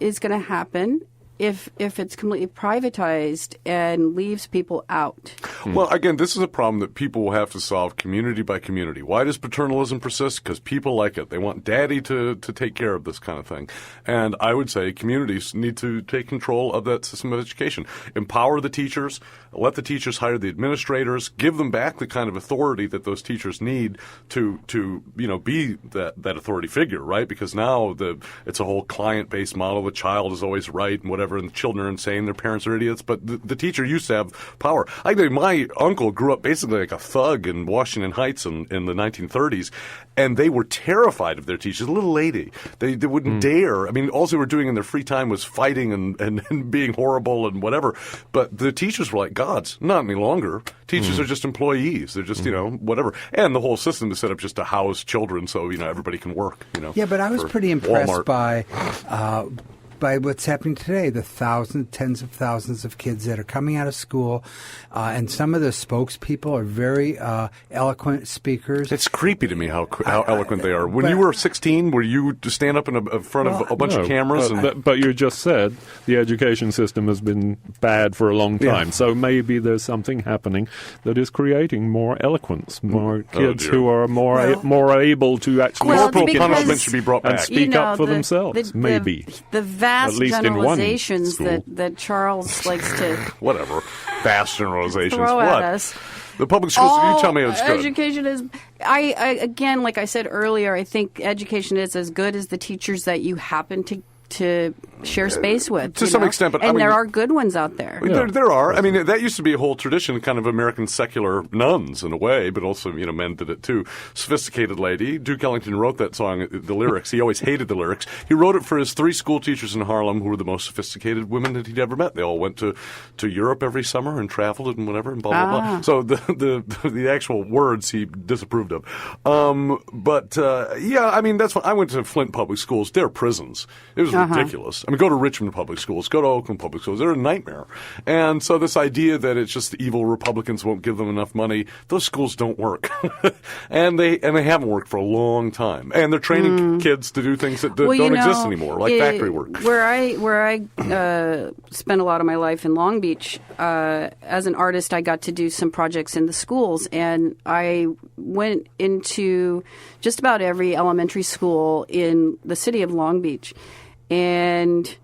Speaker 3: is going to happen if it's completely privatized and leaves people out?
Speaker 2: Well, again, this is a problem that people will have to solve community by community. Why does paternalism persist? Because people like it. They want daddy to take care of this kind of thing. And I would say communities need to take control of that system of education. Empower the teachers. Let the teachers hire the administrators. Give them back the kind of authority that those teachers need to be that authority figure, right? Because now it's a whole client-based model. The child is always right and whatever. And the children are insane, their parents are idiots, but the teacher used to have power. I think my uncle grew up basically like a thug in Washington Heights in the 1930s, and they were terrified of their teachers. A little lady. They wouldn't dare. I mean, all they were doing in their free time was fighting and being horrible and whatever. But the teachers were like gods. Not any longer. Teachers are just employees. They're just, whatever. And the whole system is set up just to house children so, everybody can work,
Speaker 4: Yeah, but I was
Speaker 2: for
Speaker 4: pretty impressed
Speaker 2: Walmart.
Speaker 4: by what's happening today, the tens of thousands of kids that are coming out of school, and some of the spokespeople are very eloquent speakers.
Speaker 2: It's creepy to me how eloquent they are. When you were 16, were you to stand up in front of a bunch of cameras?
Speaker 1: But you just said the education system has been bad for a long time.
Speaker 2: Yeah.
Speaker 1: So maybe there's something happening that is creating more eloquence, more kids
Speaker 2: dear.
Speaker 1: who are more able to actually
Speaker 3: Well,
Speaker 1: speak
Speaker 3: because-
Speaker 2: punishment should be brought
Speaker 1: and
Speaker 2: back.
Speaker 1: speak up for themselves.
Speaker 3: The vast
Speaker 1: At least in one
Speaker 3: generalizations
Speaker 1: school.
Speaker 3: that Charles likes to
Speaker 2: Whatever. Vast generalizations.
Speaker 3: throw
Speaker 2: what?
Speaker 3: at us.
Speaker 2: The public schools, you tell me it's good.
Speaker 3: Education is. I again, like I said earlier, I think education is as good as the teachers that you happen to share space with.
Speaker 2: To some extent, but I mean,
Speaker 3: there are good ones out there.
Speaker 2: There are. I mean, that used to be a whole tradition, kind of American secular nuns in a way, but also, men did it too. Sophisticated lady. Duke Ellington wrote that song, the lyrics. He always hated the lyrics. He wrote it for his 3 school teachers in Harlem who were the most sophisticated women that he'd ever met. They all went to Europe every summer and traveled and whatever and blah, blah, blah. So the actual words he disapproved of. Yeah, I mean, that's what I went to Flint public schools. They're prisons. It was ridiculous. I mean, go to Richmond public schools, go to Oakland public schools. They're a nightmare. And so this idea that it's just the evil Republicans won't give them enough money, those schools don't work. and they haven't worked for a long time. And they're training kids to do things that don't exist anymore, like factory work.
Speaker 3: Where I spent a lot of my life in Long Beach, as an artist, I got to do some projects in the schools, and I went into just about every elementary school in the city of Long Beach. And,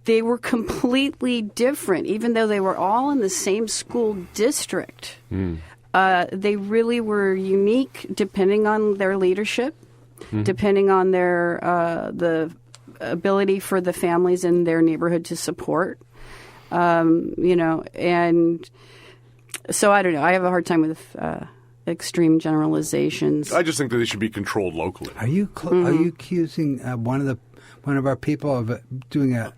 Speaker 3: they were completely different, even though they were all in the same school district. They really were unique depending on their leadership, depending on their the ability for the families in their neighborhood to support, and so I don't know. I have a hard time with extreme generalizations.
Speaker 2: I just think that they should be controlled locally.
Speaker 4: Are you accusing one of our people of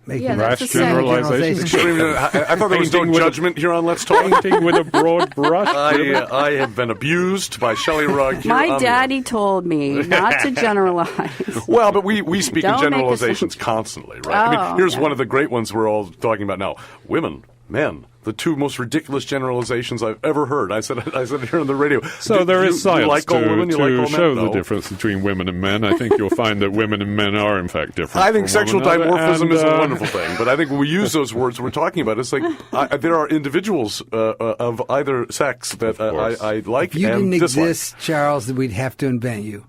Speaker 4: making
Speaker 1: rash generalizations?
Speaker 2: I thought there was no judgment here on Let's Talk.
Speaker 1: Painting with a broad brush.
Speaker 2: I have been abused by Shelley Rugg.
Speaker 3: My daddy told me not to generalize.
Speaker 2: Well, but we speak in
Speaker 3: Don't make
Speaker 2: generalizations constantly, right? Here's
Speaker 3: yeah.
Speaker 2: one of the great ones we're all talking about now. Women, men. The 2 most ridiculous generalizations I've ever heard. I said it here on the radio.
Speaker 1: So there is science
Speaker 2: like all women,
Speaker 1: to
Speaker 2: like all
Speaker 1: show
Speaker 2: men?
Speaker 1: the difference between women and men. I think you'll find that women and men are, in fact, different.
Speaker 2: I think
Speaker 1: from
Speaker 2: sexual
Speaker 1: one another,
Speaker 2: dimorphism is a
Speaker 1: and,
Speaker 2: wonderful thing, but I think when we use those words we're talking about, it's like there are individuals of either sex that I like
Speaker 4: If you
Speaker 2: and
Speaker 4: didn't
Speaker 2: dislike.
Speaker 4: exist, Charles, we'd have to invent you.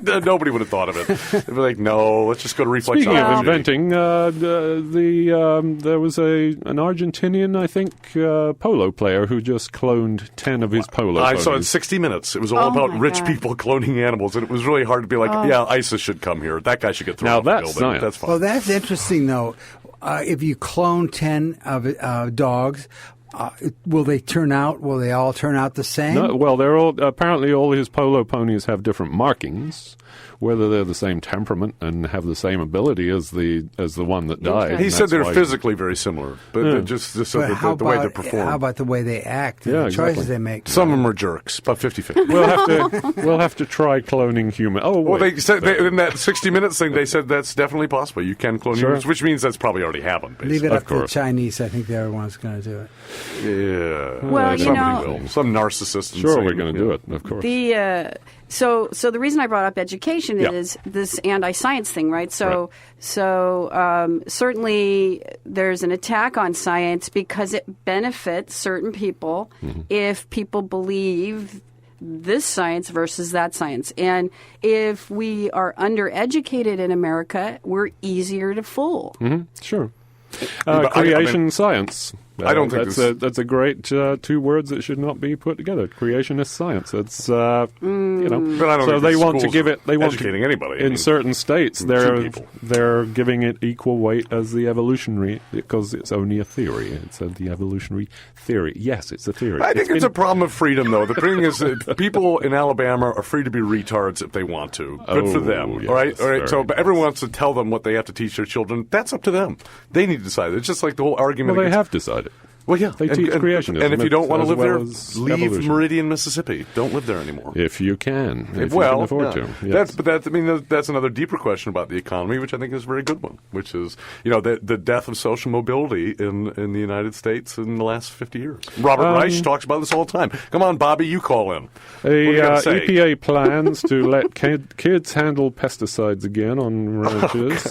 Speaker 2: Nobody would have thought of it. They'd be like, no, let's just go to reflex.
Speaker 1: Speaking of
Speaker 2: opportunity.
Speaker 1: inventing, there was an Argentinian, I think, polo player who just cloned 10 of his polo
Speaker 2: I
Speaker 1: ponies.
Speaker 2: saw it in 60 Minutes. It was all about
Speaker 3: my
Speaker 2: rich
Speaker 3: God.
Speaker 2: people cloning animals, and it was really hard to be like, yeah, ISIS should come here. That guy should get thrown
Speaker 1: Now
Speaker 2: off the
Speaker 1: that's
Speaker 2: building.
Speaker 1: science.
Speaker 2: That's fine.
Speaker 4: Well, that's interesting, though. If you clone 10 of dogs, will they all turn out the same?
Speaker 1: No, well, they're all apparently all his polo ponies have different markings. Whether they're the same temperament and have the same ability as the one that died.
Speaker 2: He
Speaker 1: and
Speaker 2: said
Speaker 1: that's
Speaker 2: they're
Speaker 1: why-
Speaker 2: physically very similar, but just so
Speaker 4: But
Speaker 2: the way they perform.
Speaker 4: How about the way they act and
Speaker 1: Yeah,
Speaker 4: the choices
Speaker 1: exactly.
Speaker 4: they make?
Speaker 2: Some of them are jerks, about 50-50.
Speaker 1: We'll have to try cloning human. Oh,
Speaker 2: Well,
Speaker 1: wait.
Speaker 2: they said in that 60 Minutes thing, they said that's definitely possible. You can clone
Speaker 1: Sure.
Speaker 2: humans, which means that's probably already happened.
Speaker 4: Leave
Speaker 2: Basically.
Speaker 4: it up to the
Speaker 1: course.
Speaker 4: Chinese. I think they're the ones going to do it.
Speaker 2: Yeah.
Speaker 3: Well, you
Speaker 2: somebody
Speaker 3: know-
Speaker 2: will. Some narcissist.
Speaker 1: Sure,
Speaker 2: insane,
Speaker 1: we're going to
Speaker 2: yeah.
Speaker 1: do it, of course.
Speaker 3: So the reason I brought up education
Speaker 1: Yeah.
Speaker 3: is this anti-science thing, right? So certainly there's an attack on science because it benefits certain people if people believe this science versus that science. And if we are undereducated in America, we're easier to fool.
Speaker 1: Sure.
Speaker 2: But
Speaker 1: Creation science.
Speaker 2: I don't think
Speaker 1: that's a great 2 words that should not be put together. Creationist science. It's
Speaker 2: But I don't
Speaker 1: so
Speaker 2: think
Speaker 1: they
Speaker 2: the
Speaker 1: want to
Speaker 2: schools
Speaker 1: give
Speaker 2: are
Speaker 1: it. They want
Speaker 2: educating
Speaker 1: to,
Speaker 2: anybody. I
Speaker 1: in
Speaker 2: mean,
Speaker 1: certain states.
Speaker 2: two people.
Speaker 1: They're giving it equal weight as the evolutionary because it's only a theory. It's the evolutionary theory. Yes, it's a theory.
Speaker 2: I think it's a
Speaker 1: been-
Speaker 2: problem of freedom, though. The thing is that people in Alabama are free to be retards if they want to. Good for them.
Speaker 1: yes,
Speaker 2: all right?
Speaker 1: very
Speaker 2: So, but everyone
Speaker 1: nice.
Speaker 2: wants to tell them what they have to teach their children. That's up to them. They need to decide. It's just like the whole argument
Speaker 1: Well, they
Speaker 2: against...
Speaker 1: have decided.
Speaker 2: Well, yeah.
Speaker 1: They teach creationism
Speaker 2: And if you don't want to
Speaker 1: as
Speaker 2: live
Speaker 1: well
Speaker 2: there,
Speaker 1: as
Speaker 2: leave
Speaker 1: evolution.
Speaker 2: Meridian, Mississippi. Don't live there anymore.
Speaker 1: If you can, if
Speaker 2: well,
Speaker 1: you can afford
Speaker 2: yeah.
Speaker 1: to. Yes.
Speaker 2: That's another deeper question about the economy, which I think is a very good one, which is, the death of social mobility in the United States in the last 50 years. Robert Reich talks about this all the time. Come on, Bobby, you call in. What do you gotta say?
Speaker 1: EPA plans to let kids handle pesticides again on ranches.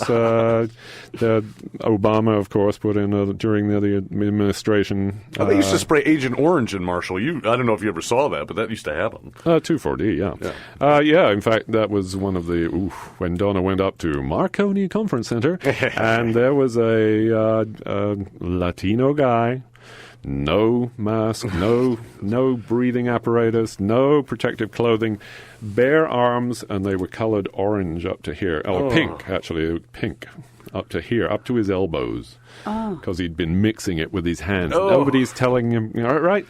Speaker 1: That Obama, of course, put in during the other administration.
Speaker 2: They used to spray Agent Orange in Marshall. I don't know if you ever saw that, but that used to happen.
Speaker 1: 2,4-D, yeah. In fact, that was one of the when Donna went up to Marconi Conference Center, and there was a Latino guy. No mask, no breathing apparatus, no protective clothing, bare arms, and they were colored orange up to here. Pink, actually, pink up to here, up to his elbows. Because he'd been mixing it with his hands. Nobody's telling him, right?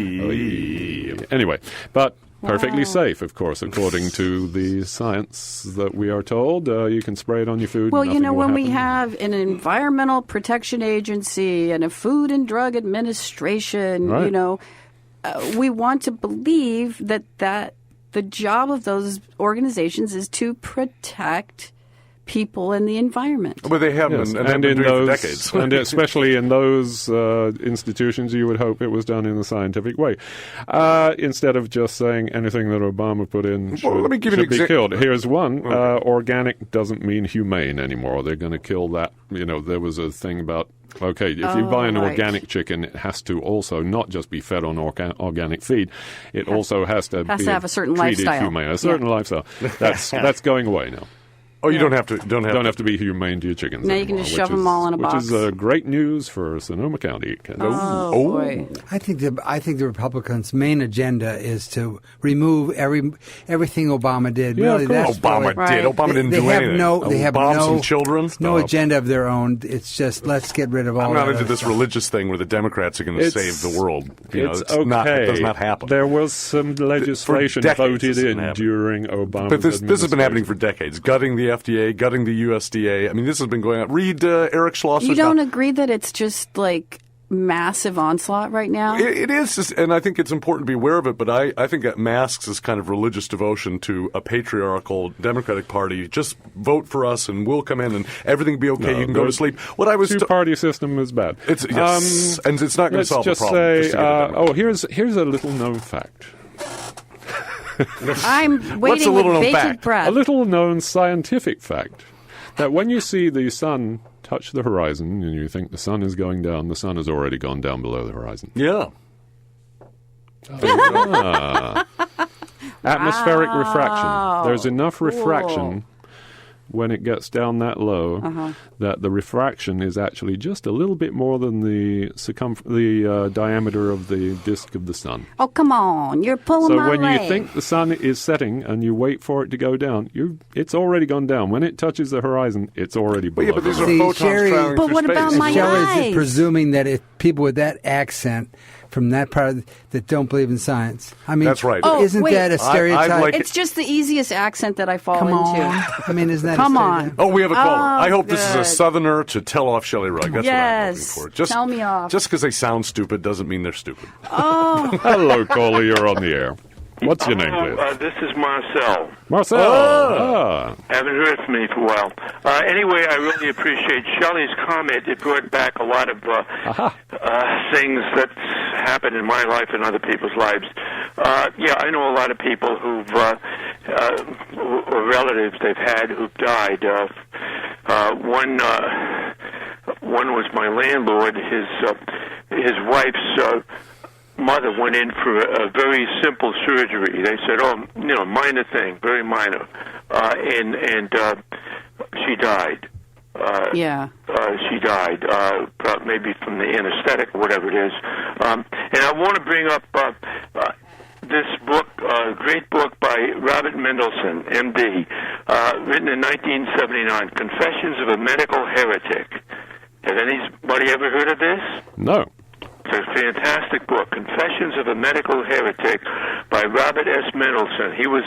Speaker 1: 2,4-D. Anyway, but perfectly safe, of course, according to the science that we are told. You can spray it on your food.
Speaker 3: Well,
Speaker 1: nothing will
Speaker 3: when we
Speaker 1: happen.
Speaker 3: have an Environmental Protection Agency and a Food and Drug Administration,
Speaker 1: Right.
Speaker 3: We want to believe that the job of those organizations is to protect people and the environment.
Speaker 2: But they haven't,
Speaker 1: Yes,
Speaker 2: and have been doing it for decades.
Speaker 1: and especially in those institutions, you would hope it was done in a scientific way, instead of just saying anything that Obama put in should,
Speaker 2: let me give you an
Speaker 1: should be
Speaker 2: example.
Speaker 1: killed. Here's one: organic doesn't mean humane anymore. They're going to kill that. There was a thing about. Okay, if you buy an
Speaker 3: right.
Speaker 1: organic chicken, it has to also not just be fed on organic feed. It also has to
Speaker 3: Has
Speaker 1: be
Speaker 3: to have a certain
Speaker 1: treated
Speaker 3: lifestyle.
Speaker 1: humane, a certain lifestyle. That's going away now.
Speaker 2: Oh, you don't have to
Speaker 1: to be humane to your chickens.
Speaker 3: Now you can
Speaker 1: anymore,
Speaker 3: just shove
Speaker 1: which
Speaker 3: them all in a
Speaker 1: which
Speaker 3: box.
Speaker 1: is great news for Sonoma County.
Speaker 3: Oh, boy.
Speaker 4: I think the Republicans' main agenda is to remove everything Obama did.
Speaker 1: Yeah,
Speaker 4: really,
Speaker 1: of course.
Speaker 4: that's
Speaker 2: Obama
Speaker 4: really-
Speaker 3: Right.
Speaker 2: did. Obama didn't
Speaker 4: they
Speaker 2: do
Speaker 4: have
Speaker 2: anything.
Speaker 4: they have
Speaker 2: Bomb
Speaker 4: no
Speaker 2: some children.
Speaker 4: no
Speaker 2: Stop.
Speaker 4: agenda of their own. It's just let's get rid of all.
Speaker 2: I'm not
Speaker 4: that
Speaker 2: into
Speaker 4: other
Speaker 2: this
Speaker 4: stuff.
Speaker 2: religious thing where the Democrats are going to
Speaker 1: It's-
Speaker 2: save the world.
Speaker 1: It's
Speaker 2: it's
Speaker 1: okay.
Speaker 2: not. It does not happen.
Speaker 1: There was some legislation
Speaker 2: decades
Speaker 1: voted
Speaker 2: this didn't
Speaker 1: in
Speaker 2: happen.
Speaker 1: during Obama's
Speaker 2: But this has been happening
Speaker 1: administration.
Speaker 2: for decades. Gutting the FDA, gutting the USDA. I mean, this has been going on. Read Eric Schlosser's.
Speaker 3: You don't agree that it's just like massive onslaught right now?
Speaker 2: It is, just, and I think it's important to be aware of it, but I think that masks this kind of religious devotion to a patriarchal Democratic Party. Just vote for us and we'll come in and everything will be okay.
Speaker 1: No,
Speaker 2: You can go to
Speaker 1: the
Speaker 2: sleep. What I was
Speaker 1: two-party system is bad.
Speaker 2: It's yes, and it's not going to
Speaker 1: Let's
Speaker 2: solve
Speaker 1: just
Speaker 2: the problem.
Speaker 1: say,
Speaker 2: just to get the Democrats.
Speaker 1: here's a little known fact.
Speaker 3: I'm
Speaker 2: What's
Speaker 3: waiting
Speaker 2: a little
Speaker 3: with
Speaker 2: known
Speaker 3: bated
Speaker 2: fact?
Speaker 3: breath.
Speaker 1: A little known scientific fact that when you see the sun touch the horizon and you think the sun is going down, the sun has already gone down below the horizon.
Speaker 2: Yeah.
Speaker 1: Atmospheric refraction. There's enough refraction when it gets down that low, that the refraction is actually just a little bit more than the diameter of the disk of the sun.
Speaker 3: Oh, come on. You're pulling my
Speaker 1: leg. So when you think the sun is setting and you wait for it to go down, it's already gone down. When it touches the horizon, it's already below.
Speaker 2: But these are photons traveling through
Speaker 3: what
Speaker 2: space.
Speaker 3: about my
Speaker 4: Shelley is
Speaker 3: eyes?
Speaker 4: presuming that if people with that accent from that part that don't believe in science. I mean,
Speaker 2: that's right.
Speaker 4: Isn't that a stereotype?
Speaker 3: It's just the easiest accent that I fall
Speaker 4: Come on.
Speaker 3: into.
Speaker 4: I mean, isn't that
Speaker 3: Come
Speaker 4: a
Speaker 3: on.
Speaker 4: stereotype?
Speaker 2: Oh, we have a caller. I hope this is a
Speaker 3: good.
Speaker 2: southerner to tell off Shelley Rugg. That's what I'm
Speaker 3: Yes.
Speaker 2: looking for.
Speaker 3: Tell me off.
Speaker 2: Just because they sound stupid doesn't mean they're stupid.
Speaker 1: Hello, caller. You're on the air. What's your name, please?
Speaker 6: This is Marcel.
Speaker 1: Marcel.
Speaker 6: Haven't heard from me for a while. Anyway, I really appreciate Shelley's comment. It brought back a lot of things that's happened in my life and other people's lives. I know a lot of people who've or relatives they've had who've died. One was my landlord. His wife's mother went in for a very simple surgery. They said, minor thing, very minor, and she died. She died, maybe from the anesthetic or whatever it is. And I want to bring up this book, great book by Robert Mendelsohn, M.D., written in 1979, Confessions of a Medical Heretic. Has anybody ever heard of this?
Speaker 1: No.
Speaker 6: It's a fantastic book, Confessions of a Medical Heretic by Robert S. Mendelsohn. He was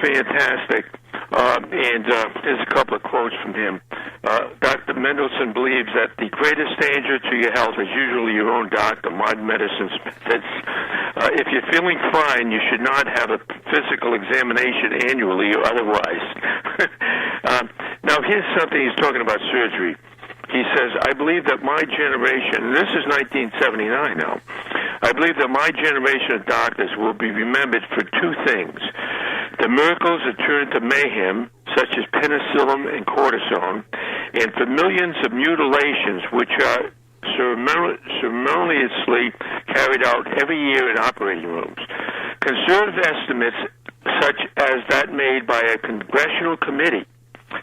Speaker 6: fantastic. And there's a couple of quotes from him. Dr. Mendelsohn believes that the greatest danger to your health is usually your own doctor, modern medicine's methods. If you're feeling fine, you should not have a physical examination annually or otherwise. Now, here's something he's talking about surgery. He says, I believe that my generation, and this is 1979 now, I believe that my generation of doctors will be remembered for two things. The miracles that turned to mayhem, such as penicillin and cortisone, and for millions of mutilations which are ceremoniously carried out every year in operating rooms. Conservative estimates, such as that made by a congressional committee,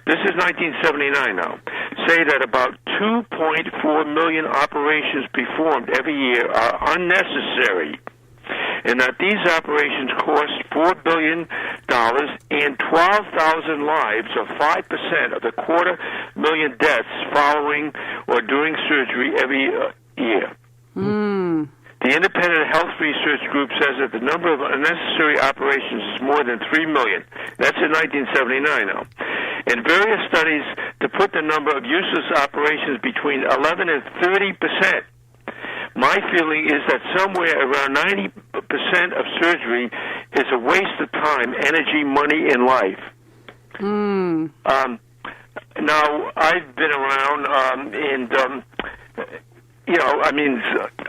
Speaker 6: this is 1979 now, say that about 2.4 million operations performed every year are unnecessary, and that these operations cost $4 billion and 12,000 lives, or 5% of the 250,000 deaths following or during surgery every year. The Independent Health Research Group says that the number of unnecessary operations is more than 3 million. That's in 1979 now. In various studies to put the number of useless operations between 11 and 30%. My feeling is that somewhere around 90% of surgery is a waste of time, energy, money, and life. Now, I've been around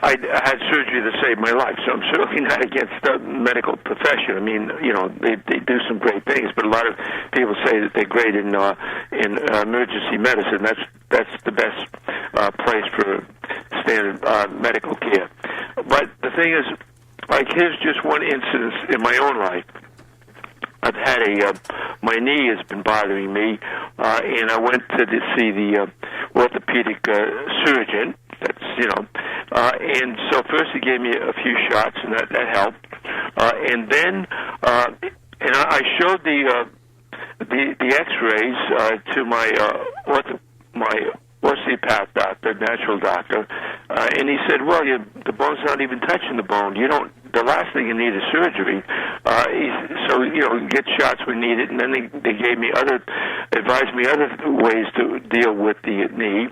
Speaker 6: I had surgery to save my life, so I'm certainly not against the medical profession. I mean, they do some great things, but a lot of people say that they're great in emergency medicine. That's the best place for standard medical care. But the thing is, like, here's just one instance in my own life. I've had my knee has been bothering me, and I went to see the orthopedic surgeon. And so first he gave me a few shots, and that helped. And then, and I showed the X-rays to my osteopath doctor, natural doctor, and he said, "Well, the bone's not even touching the bone. The last thing you need is surgery." Get shots when needed, and then they advised me other ways to deal with the knee,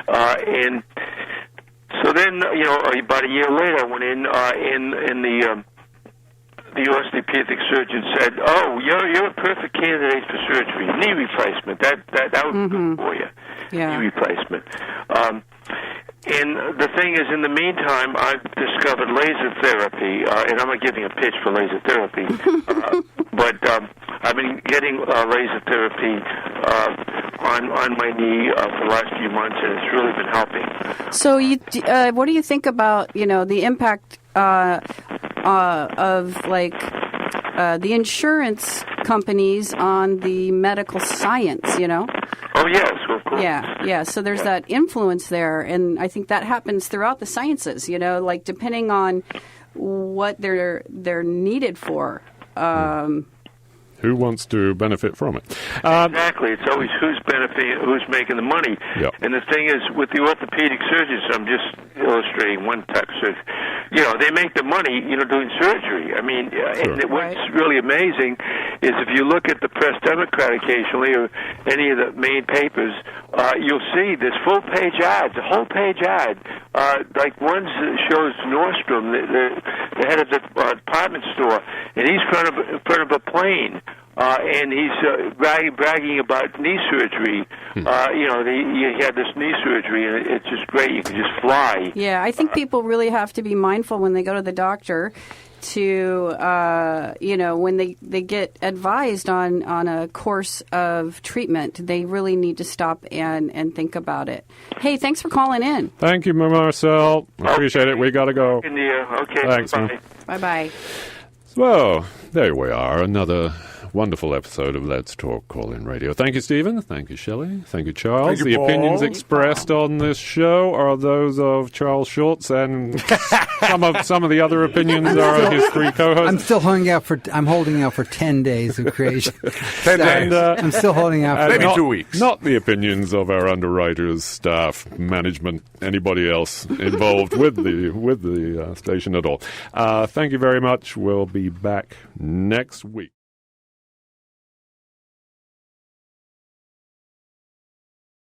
Speaker 6: and so then about a year later I went in, and the orthopedic surgeon said, "Oh, you're a perfect candidate for surgery, knee replacement. That would be good for you, knee replacement." And the thing is, in the meantime, I've discovered laser therapy, and I'm not giving a pitch for laser therapy, but I've been getting laser therapy on my knee for the last few months, and it's really been helping.
Speaker 3: So, what do you think about the impact of the insurance companies on the medical science, you know?
Speaker 6: Oh, yes, of course.
Speaker 3: Yeah. So there's that influence there, and I think that happens throughout the sciences, you know, like depending on what they're needed for.
Speaker 1: Who wants to benefit from it?
Speaker 6: Exactly. It's always who's benefiting, who's making the money.
Speaker 1: Yep.
Speaker 6: And the thing is, with the orthopedic surgeons, I'm just illustrating one type of surgery. You know, they make the money, you know, doing surgery. I mean, and what's really amazing is if you look at the Press Democrat occasionally or any of the main papers, you'll see this full-page ads, a whole-page ad. Like one shows Nordstrom, the head of the department store, and he's in front of a plane. And he's bragging about knee surgery. You know, he had this knee surgery, and it's just great. You can just fly.
Speaker 3: Yeah, I think people really have to be mindful when they go to the doctor to, you know, when they get advised on a course of treatment, they really need to stop and think about it. Hey, thanks for calling in.
Speaker 1: Thank you, Marcel. I appreciate it. We got to go.
Speaker 6: Okay,
Speaker 1: thanks.
Speaker 6: bye.
Speaker 3: Bye-bye.
Speaker 1: Well, there we are. Another wonderful episode of Let's Talk Call-In Radio. Thank you, Stephen. Thank you, Shelley. Thank you, Charles.
Speaker 2: Thank you,
Speaker 1: the
Speaker 2: Paul.
Speaker 1: opinions expressed on this show are those of Charles Schultz, and some of the other opinions are of his three co-hosts.
Speaker 4: I'm holding out for 10 days of creation.
Speaker 2: 10 days.
Speaker 4: I'm still holding out for
Speaker 2: Maybe 2 weeks.
Speaker 1: Not the opinions of our underwriters, staff, management, anybody else involved with the station at all. Thank you very much. We'll be back next week.